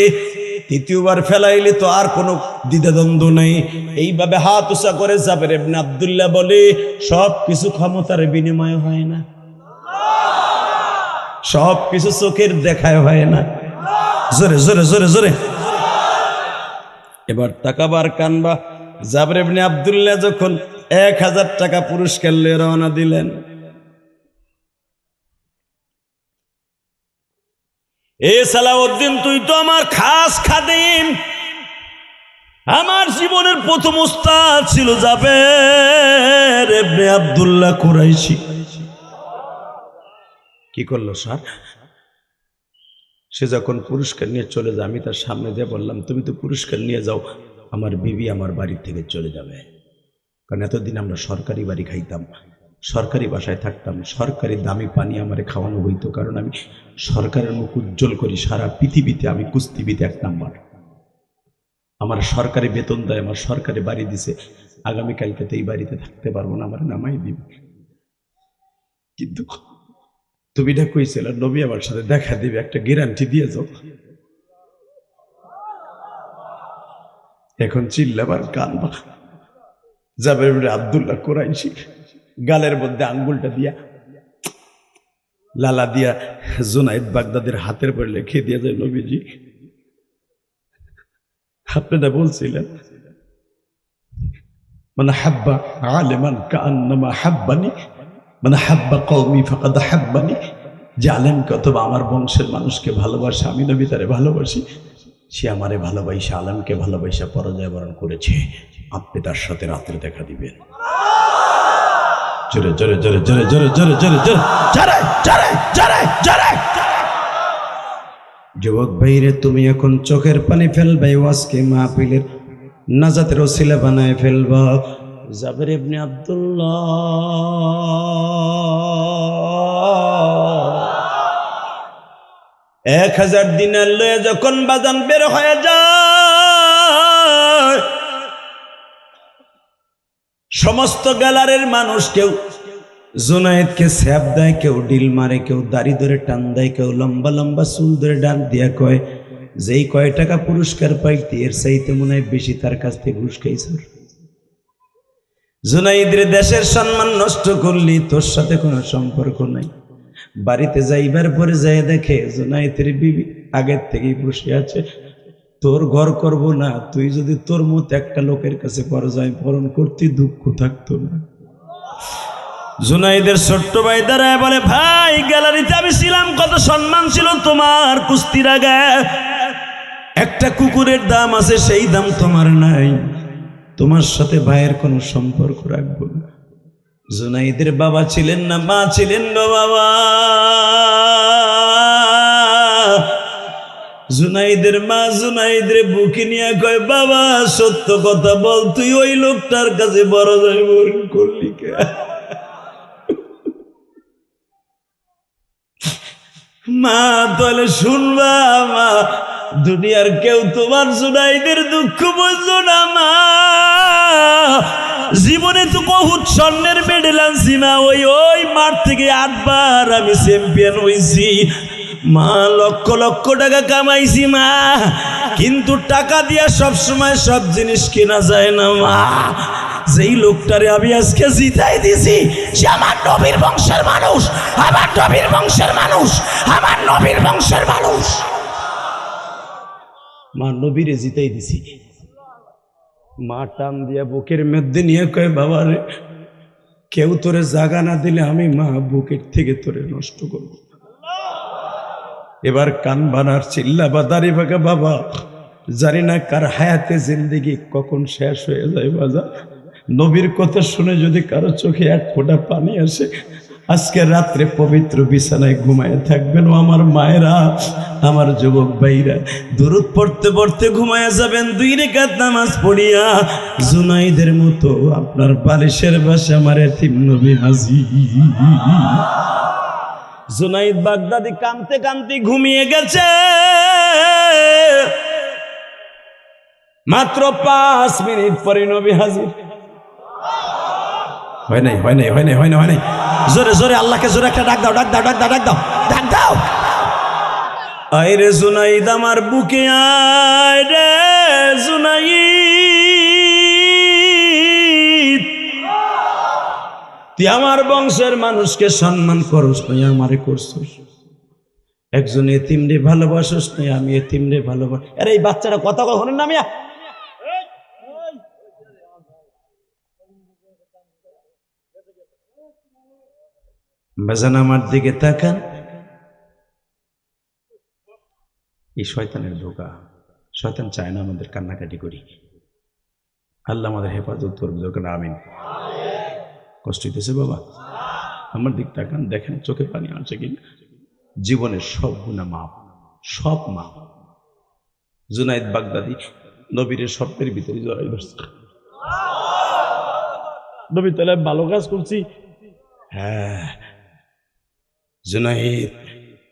তৃতীয়বার ফেলাইলে তো আর কোনো দ্বিধাদ্বন্দ্ব নেই। এইভাবে হাত উঁচা করে জাবের ইবনে আব্দুল্লাহ বলে, সব কিছু ক্ষমতার বিনিময় হয় না, সব কিছু চোখের দেখায় হয় না। জোরে জোরে জোরে জোরে এবার তাকাবার কানবা। জাবের ইবনে আব্দুল্লাহ যখন 1000 টাকা পুরস্কার নিয়ে রওনা দিলেন, এ সালাউদ্দিন তুই তো আমার খাস খাদিম, আমার জীবনের প্রথম উস্তাদ ছিল জাবের ইবনে আব্দুল্লাহ কুরাইশি। কি করলো স্যার? সে যখন পুরস্কার নিয়ে চলে যায়, আমি তার সামনে দিয়ে বললাম, তুমি তো পুরস্কার নিয়ে যাও, আমার বিবি আমার বাড়ি থেকে চলে যাবে। কারণ এতদিন আমরা সরকারি বাড়ি খাইতাম, সরকারি বাসায় থাকতাম, সরকারি দামি পানি আমারে খাওয়ানো হইতো, কারণ আমি সরকারের মুখ উজ্জ্বল করি সারা পৃথিবীতে, আমি কুস্তিবিদ 1 নাম্বার। আমার সরকারি বেতন দেয়, আমার সরকারি বাড়ি দিছে, আগামীকালকে তো এই বাড়িতে থাকতে পারবো না, আমার নামাই দিবে। কিন্তু তুমি এটা কইছিল নবী আমার সাথে দেখা দিবে, একটা গ্যারান্টি দিয়ে যাও। এখন চিল্লাবার কানবা। জাবের ইবনে আব্দুল্লাহ কুরাইশি গালের মধ্যে আঙ্গুলটা দিয়া লালা দিয়া জুনাইদ বাগদাদের হাতের পর লিখে দিয়ে যায়, নবীজি আপনারা বলছিলেন মানে হাব্বা আলেমান কান্নামা হাব্বানি, মানে হাব্বা কওমি ফাকাদ হাব্বানি, যে আলেমকে অথবা আমার বংশের মানুষকে ভালোবাসে, আমি নবী তারে ভালোবাসি, সে আমারে ভালোবাসা আলেমকে ভালোবাসা পরাজয় বরণ করেছে, আপনি তার সাথে রাত্রে দেখা দিবেন। জোরে জোরে জোরে জোরে জোরে জোরে জোরে জোরে জোরে জোরে জোরে জোরে। যুবক ভাইরে, তুমি এখন চোখের পানি ফেলবে, ওয়াজকে মাহফিলের নাজাতের ওসিলা বানায় ফেলবা। জাবের ইবনে আব্দুল্লাহ 1000 দিনার লয়ে যখন বাজান বের হয়ে যায়, সমস্ত গ্যালারির মানুষ কেউ জুনায়েদকে স্যাপ দেয়, কেউ ডিল মারে, কেউ দাড়ি ধরে টান দেয়, কেউ লম্বা লম্বা চুল ধরে ডান দিয়া কয়, যেই কয় টাকা পুরস্কার পাইতে এর চাইতে মনে হয় বেশি তার কাছ থেকে ঘুষ খাইছ। জুনাইদের দেশের সম্মান নষ্ট করলি, তোর সাথে কোনো সম্পর্ক নাই। বাড়িতে যাইবার পরে যাই দেখে জুনাইদের বিবি আগের থেকেই বসে আছে, তোর ঘর করব না, তুই যদি তোর মতো একটা লোকের কাছে পরাজয় বরণ করতি দুঃখ থাকতো না। জুনাইদের ছোট্ট ভাই দাঁড়ায় বলে, ভাই গ্যালারিতে আমি ছিলাম, কত সম্মান ছিল তোমার কুস্তির আগে, একটা কুকুরের দাম আছে সেই দাম তোমার নাই, তোমার সাথে ভাইয়ের কোনো সম্পর্ক রাখবো না। জুনাইদের বাবা ছিলেন না, মা ছিলেন গো বাবা। জুনাইদের মা জুনাইদের বুকে নিয়ে কয়, বাবা সত্য কথা বল, তুই ওই লোকটার কাছে বড় যাই বরণ করলি কে? মা তাহলে শুনবা মা, দুনিয়ার কেউ তোমার জুনাইদের দুঃখ বুঝলো না মা। জীবনে তো বহুত স্বর্ণের মেডেল আনছি মা, ওই মাঠ থেকে 8 বার আমি চ্যাম্পিয়ন হয়েছি মা, লক্ষ লক্ষ টাকা কামাইছি মা, কিন্তু টাকা দিয়া সব সময় সব জিনিস কেনা যায় না মা। যেই লোকটারে আমি আজকে জিতাই দিছি সে আমার নবীর বংশের মানুষ, আমার নবীর বংশের মানুষ, আমার নবীর বংশের মানুষ মা। নবীরে জিতাই দিছি মা। টান দিয়া বুকের মধ্যে নিয়ে কয় বাবা রে, কেউ তোরে জাগা না দিলে আমি মা বুকের থেকে তোরে নষ্ট করব। এবার কান বানার চিল্লা বা দাড়ি ভাগা বাবা, জানি না কার হায়াতে জিন্দেগি কখন শেষ হয়ে যায় বাজা। নবীর কথা শুনে যদি কারো চোখে এক ফোঁটা পানি আসে, আজকে রাত্রে পবিত্র বিছানায় ঘুমায় থাকবেন ও আমার মায়েরা, আমার যুবক ভাইরা। দুরূদ পড়তে পড়তে ঘুমায় যাবেন 2 রাকাত নামাজ পড়িয়া, জুনাইদের মতো আপনার বালিশের পাশে আমার এতিম নবী হাজির। জুনাইদ বাগদাদি কাঁদতে কাঁদতে ঘুমিয়ে গেছে, মাত্র 5 মিনিট পরে নবী হাজির। হয় নাই, হয় নাই, হয় নাই, হয় না, হয় নাই। জোরে জোরে আল্লাহকে জোরে একটা ডাক দাও, ডাক দাও, ডাক দাও, ডাক দাও, ডাক দাও। আয় রে জুনাইদ আমার বুকে আয় রে জুনাইদ, তুই আমার বংশের মানুষকে সম্মান করস নাই, আমারে করছস। একজন এতিম রে ভালোবাসস নাই, আমি এতিম রে ভালোবাস। আরে এই বাচ্চাটা কথা কখনো নামিয়া বাজান আমার দিকে তাকান। এই শয়তানের ধোঁকা, শয়তান চায় না আমাদের কান্নাকাটি করি। আল্লাহ আমাদের হেফাজত করবে, দরকার আমিন। কষ্ট হইতেছে বাবা, আমার দিক তাকান, দেখেন চোখে পানি আসছে কিনা। জীবনের সব গুনাহ মাপ, সব মাপ। জুনাইদ বাগদাদি নবীর স্বপ্নের ভিতরে জড়াই ধরছে। নবী তাহলে ভালো কাজ করছি। হ্যাঁ, জুনাইদ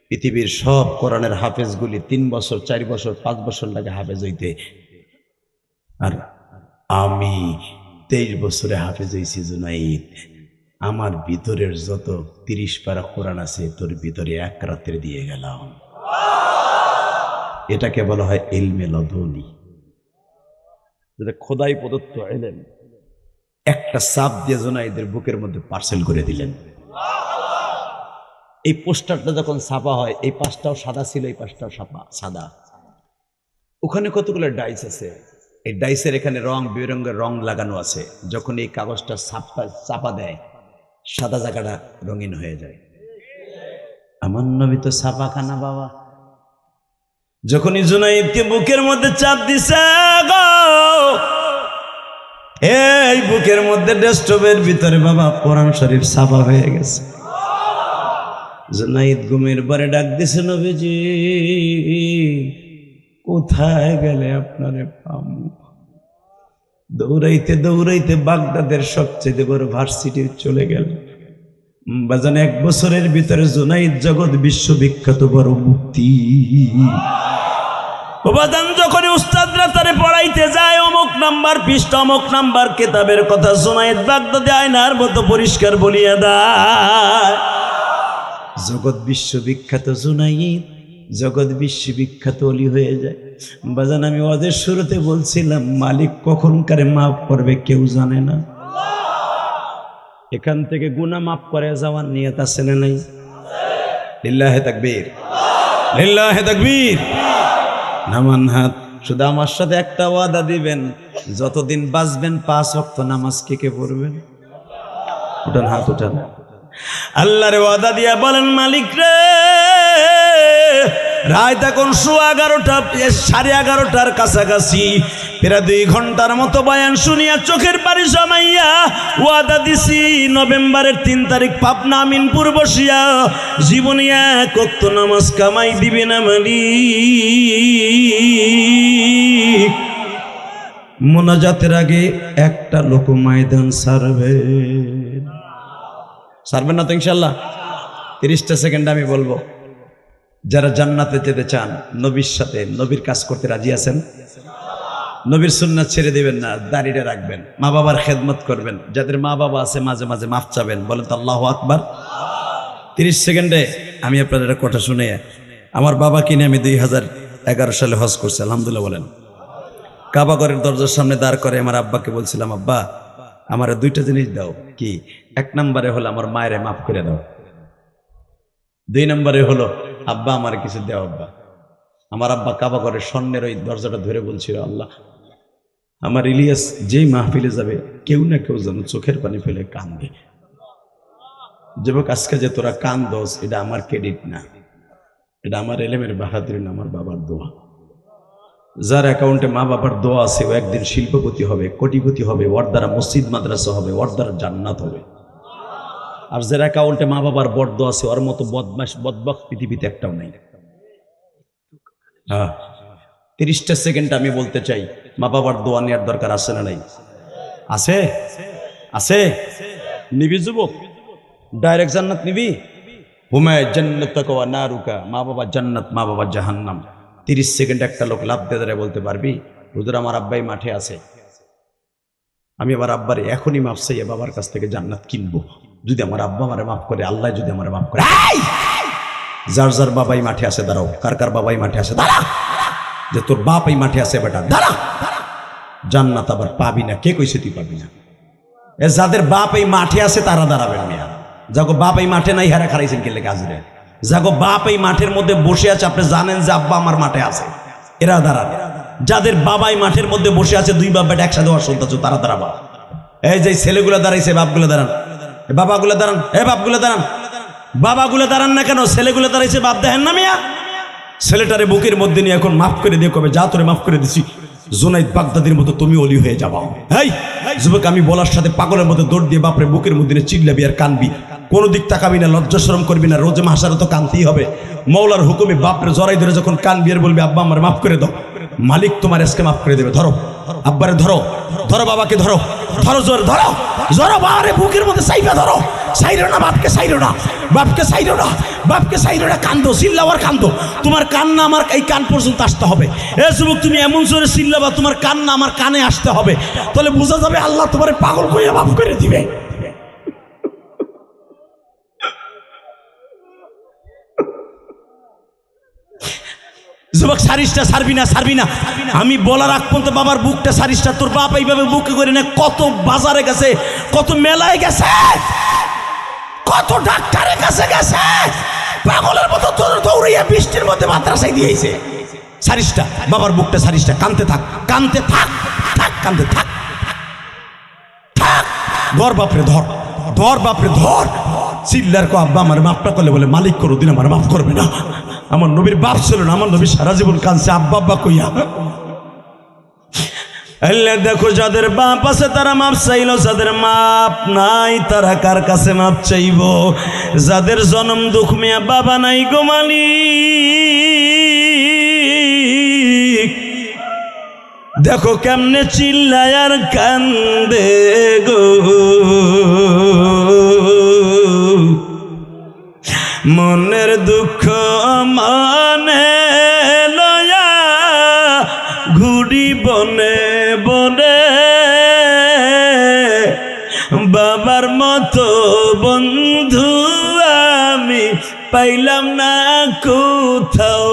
পৃথিবীর সব কোরআনের হাফেজগুলি 3 বছর 4 বছর 5 বছর লাগে হাফেজ হইতে, আর আমি 23 বছরে হাফেজ হয়েছি। জুনাইদ, আমার ভিতরের যত 30 পারা কোরআন আছে তোর ভিতরে 1 রাত্রে দিয়ে গেলাম। এটাকে বলা হয় ইলমে লদুনি, যেটা খোদাই প্রদত্ত ইলম। একটা চাপ দিয়ে জুনাইদের বুকের মধ্যে পার্সেল করে দিলেন। এই পোস্টারটা যখন ছাপা হয়, এই পাশটাও সাদা ছিল, এই পাশটাও সাদা। ওখানে কতগুলো ডাইস আছে, এই ডাইসের এখানে রং বেরঙের রং লাগানো আছে। যখন এই কাগজটা চাপা দেয়, সাদা জায়গাটা রঙিন হয়ে যায়। আমার নবী তো ছাপা খানা বাবা। যখনই জুনাইদকে বুকের মধ্যে চাপ দিছে গো, এই বুকের মধ্যে ডেস্কটপের ভিতরে বাবা কোরআন শরীফ ছাপা হয়ে গেছে। জুনাইদ ঘুমের পরে ডাক দিছে, নবীজি কোথায় গেলে আপনারে পামু? দৌড়াইতে দৌড়াইতে বাগদাদের সবচেয়ে বড় ভার্সিটি চলে গেল। বাজান 1 বছরের ভিতরে জুনাইদ জগৎ বিশ্ববিখ্যাত বড় মুক্তি। বাজান যখন উস্তাদরা তারে পড়াইতে যায়, অমুক নাম্বার পৃষ্ঠা, অমুক নাম্বার কিতাবের কথা জুনাইদ বাগদাদি আয়নার মতো পরিষ্কার বলিয়া দেয়। জগৎ বিশ্ববিখ্যাত জুনাইদ, জগৎ বিশ্ববিখ্যাত অলি হয়ে যায়। বাজান আমি ওদের শুরুতে বলছিলাম, মালিক কখন কারে মাফ করবে কেউ জানে না। এখান থেকে গুনাহ মাফ করে যাওয়ার নিয়ত আছে না নাই? লিল্লাহে তাকবীর, লিল্লাহে তাকবীর। নামান হাত। শুধু আমার সাথে একটা ওয়াদা দিবেন, যতদিন বাঁচবেন 5 ওয়াক্ত নামাজ কে পড়বেন? উঠান হাত, উঠান। আল্লাহর ওয়াদা দিয়া বলেন, মালিক রে, রাত এখন 11:30 11:30টার কাছাকাছি, প্রায় 2 ঘন্টার মতো বয়ান শুনিয়া চোখের পানি জমাইয়া ওয়াদা দিছি, নভেম্বরের 3 তারিখ পাবনা আমিনপুর বসিয়া জীবনে 1 ওয়াক্ত নামাজ কামাই দিবে না মালিক। মোনাজাতের আগে একটা লোক ময়দান ছাড়বেন না তো ইনশাল্লাহ? 30টা সেকেন্ড আমি বলবো। যারা জান্নাতে যেতে চান নবীর সাথে নবীর কাজ করতে রাজি আছেন? নবীর সুন্নাত ছেড়ে দিবেন না, দাঁড়িয়ে রাখবেন, মা বাবার খেদমত করবেন। যাদের মা বাবা আছে মাঝে মাঝে মাফ চাবেন, বলেন তো আল্লাহু আকবার। 30 সেকেন্ডে আমি আপনাদের একটা কথা শুনে, আমার বাবাকে নিয়ে আমি 2011 সালে হজ করছি, আলহামদুলিল্লাহ বলেন। কাবা ঘরের দরজার সামনে দাঁড় করে আমার আব্বাকে বলছিলাম, আব্বা আমার 2টা জিনিস দাও। কি? 1 নম্বরে হলো আমার মায়ের মাফ করে দাও, 2 নম্বরে হলো আব্বা আমার কিছু দেও আব্বা। আমার আব্বা কাবা ঘরের স্বর্ণের ওই দরজাটা ধরে বলছিল, আল্লাহ আমার ইলিয়াস যেই মাহফিলে যাবে কেউ না কেউ যেন চোখের পানি ফেলে কান্দে। যুবক আজকে যে তোরা কান্দোস, এটা আমার ক্রেডিট না, এটা আমার এলেমের বাহাদুরি না, আমার বাবার দোয়া। যার অ্যাকাউন্টে মা বাবার দোয়া আছে ও একদিন শিল্পপতি হবে, কোটিপতি হবে, ওর দ্বারা মসজিদ মাদ্রাসা হবে, ওর দ্বারা জান্নাত হবে। আর যার অ্যাকাউন্টে মা বাবার বড় আছে ওর মতো বদমাশ বদবক পৃথিবীতে একটাও নাই। হ্যাঁ, 30টা সেকেন্ড আমি বলতে চাই, মা বাবার দোয়া নেওয়ার দরকার আছে না নাই? আছে, আছে। নিবি যুবক? ডাইরেক্ট জান্নাত নিবি? হুমায় জান্নাতুকা ওয়া নারুকা, মা বাবা জান্নাত মা বাবা জাহান্নাম। 30 সেকেন্ড একটা লোক লাভ দিয়ে দাঁড়ায় বলতে পারবি, হুজুর আমার আব্বাই মাঠে আছে, আমি আমার আব্বারে এখনই মাফ চাইয়ে বাবার কাছ থেকে জান্নাত কিনবো, যদি আমার আব্বা আমারে মাফ করে, আল্লাহ যদি আমারে মাফ করে। যার যার বাবাই মাঠে আছে দাঁড়াও, কার কার বাবাই মাঠে আছে দাঁড়া, যে তোর বাপ এই মাঠে আছে বেটা দাঁড়া। জান্নাত আবার পাবি না, কে কইছে তুই পাবি না? যাদের বাপ এই মাঠে আছে তারা দাঁড়াবেন মিয়া। যাগো বাপ এই মাঠে নাই হারা খারাইছেন কে লেগে আজরে? যাগো বাপ এই মাঠের মধ্যে বসে আছে, আপনি জানেন যে আব্বা আমার মাঠে আছে, এরা দাঁড়ান। যাদের বাবাই মাঠের মধ্যে বসে আছে, 2 বাপ বেটা একসাথে হওয়ার সন্তান, তারা দাঁড়াবা। এই যে ছেলেগুলো দাঁড়াইছে, বাপগুলো দাঁড়ান, বাবাগুলো দাঁড়ান, বাপগুলো দাঁড়ান, বাবাগুলো দাঁড়ান না কেন? ছেলেগুলো দাঁড়াইছে, বাপ দেখেন না মিয়া? ছেলেটারে বুকের মধ্যে নিয়ে এখন মাফ করে দিয়ে কবে, যা তোরে মাফ করে দিছি, জুনাইদ বাগদাদির মতো তুমি অলি হয়ে যাবা। এই যুবক, আমি বলার সাথে পাগলের মতো দৌড় দিয়ে বাপরে বুকের মধ্যে নিয়ে চিল্লাবি আর কানবি, কোনো দিক তাকাবি না, লজ্জা শরম করবি না, রোজে মাসারে তো কানতেই হবে। মৌলার হুকুমে বাপরে জড়াই ধরে যখন কানবি আর বলবি আব্বা আমার মাফ করে দাও, মালিক তোমার আজকে মাফ করে দেবে। ধরো আব্বারে, ধরো ধরো বাবাকে, ধরো ধরো জোর ধরো, জোর বাবারে বুকের মধ্যে চাইবা ধরো, সাইরো না বাপকে, সাইরো না বাপকে, সাইরো না বাপকে, সাইরো না, কান্দো, চিল্লাবার কান্দো, তোমার কান্না আমার এই কান পর্যন্ত আসতে হবে। এ যুবক, তুমি এমন জোরে চিল্লাবা তোমার কান্না আমার কানে আসতে হবে, তাহলে বোঝা যাবে আল্লাহ তোমার পাগল কইয়া মাফ করে দিবে। যুবক, সারিসটা ছাড়বি না, ছাড়বি না। আমি বলার আগ পর্যন্ত বাবার বুকটা সারিসটা, তোর বাপ এইভাবে বুকে করে না, কত বাজারে গেছে, কত মেলায় গেছে, কত ডাক্তারের কাছে গেছে, পাগলের মতো তোর দৌড়িয়ে বৃষ্টির মধ্যে মাদ্রাসায় দিয়েছে। সারিসটা বাবার বুকটা, সারিসটা, কানতে থাক, কানতে থাক, থাক কানতে থাক, থাক। ধর বাপরে ধর, ধর বাপরে ধর, চিল্লার কো আব্বা আমার মাফটা করলে বলে মালিক করো দিন আমার মাফ করবে না। আমার নবীর বাপ ছিল না, আমার নবী সারা জীবন কাঁদছে আব্বা আব্বা কইয়া। আল্লাহ দেখো, যাদের বাপ আছে তারা মাপ চাইল, যাদের মাপ নাই তারা কার কাছে মাপ চাইব? যাদের জনম দুঃখ মিয়া বাবা নাই গো মালিক, দেখো কেমনে চিল্লায় আর কান্দে গো, মনের দুঃখ মানে লয়া ঘুরি বনে বনে, বাবার মতো বন্ধু আমি পাইলাম না কোথাও।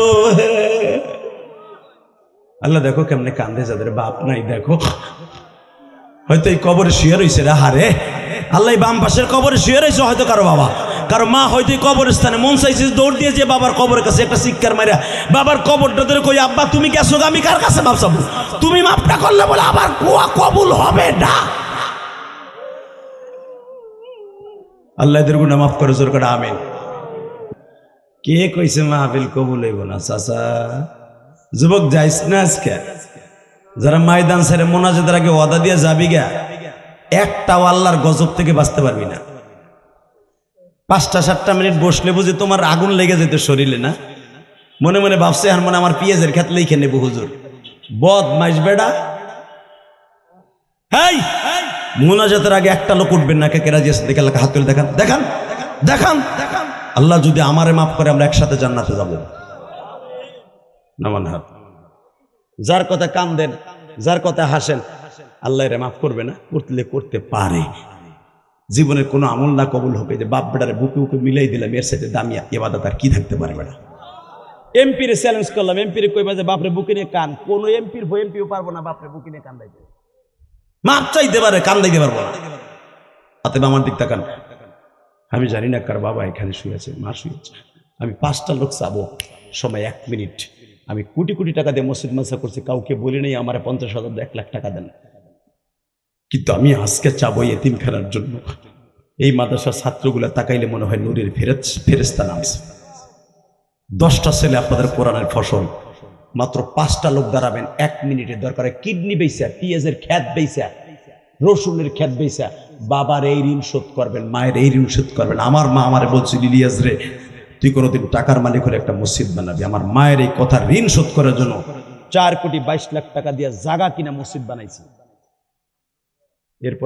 আল্লাহ দেখো কেমনে কান্দে যাদের বাপ নাই। দেখো হয়তো এই কবরে শুয়ে রয়েছে রে, হারে আল্লাহ বাম পাশের কবরে শুয়ে রয়েছে, হয়তো কারো বাবা কারো মা হয়তো কবরস্থানে মন চাইছে দৌড় দিয়ে যে বাবার কবরের কাছে একটা শিক্ষার মারা বাবার কবরটা ধরে কই আব্বা তুমি গেছো, আমি কার কাছে মাপ চাবো? তুমি মাপটা করলে বলে আবার কুয়া কবুল হবে না। আল্লাহ এদের গুনাহ মাফ করে, জোর করে আমিন। কে কইছে মাহফিল কবুল হইব না? চাচা যুবক যাইস না আজকে, যারা ময়দান ছেড়ে মোনাজাতের আগে ওয়াদা দিয়ে যাবি গা, একটাও আল্লাহর গজব থেকে বাঁচতে পারবি না। 5-7 মিনিট বসলে বুঝি তোমার আগুন লেগে যেত শরীরে না? মনে মনে ভাবছে আর মনে আমার পিঁয়াজের খেত লিখে নেবো হুজুর, বদমাইশ বেড়া। হেই, মোনাজাতের আগে একটা লোক উঠবেন না, কে রাজি আছে? দেখে হাত তুলে দেখান, দেখান, দেখান। আল্লাহ যদি আমারে মাফ করে আমরা একসাথে জান্নাতে যাব। নামান হাত। যার কথা কান দেন, যার কথা হাসেন, আল্লাহ এর মাফ করবে না? করতে পারে। জীবনের কোনো আমল না কবুল হবে, যে বাপ বেটারে বুকে বুকে মিলাই দিলাম, এর সাথে দামি ইবাদত আর কি থাকতে পারে বেটা? এমপির চ্যালেঞ্জ করলাম, এমপির কইবা যে বাপরে বুকে নিয়ে কান, কোন এমপির এমপিও পারবো না বাপরে বুকে নিয়ে কান দাইতে। মাপ চাইতে পারে, কান দাইতে পারবো না। অতএব আমার দিক তাকান। আমি জানি না কার বাবা এখানে শুয়েছে, মা শুয়েছে। আমি 5টা লোক চাবো, সময় 1 মিনিট। আমি কোটি কোটি টাকা দিয়ে মসজিদ মাদ্রাসা করছি, কাউকে বলি নেই আমার 50,000 1 লাখ টাকা দেন, কিন্তু আমি আজকে চাবো এতিমখানার জন্য। এই মাদ্রাসার ছাত্রগুলা তাকাইলে মনে হয় নূরের ফেরেশতা নামছে। 10টা ছেলে আপনাদের কোরআনের ফসল, মাত্র 5টা লোক দাঁড়াবেন 1 মিনিটের দরকারে কিডনি বেচা, পেঁয়াজের খ্যাত বেচা, রসুনের খ্যাত বেচা বাবার এই ঋণ শোধ করবেন, মায়ের এই ঋণ শোধ করবেন। আমার মা আমারে বলছিল, ইলিয়াস রে তুই কোনোদিন টাকার মালিক হলে একটা মসজিদ বানাবি। আমার মায়ের এই কথা ঋণ শোধ করার জন্য 4 কোটি 22 লাখ টাকা দিয়ে জায়গা কিনা মসজিদ বানাইছি। এরপরে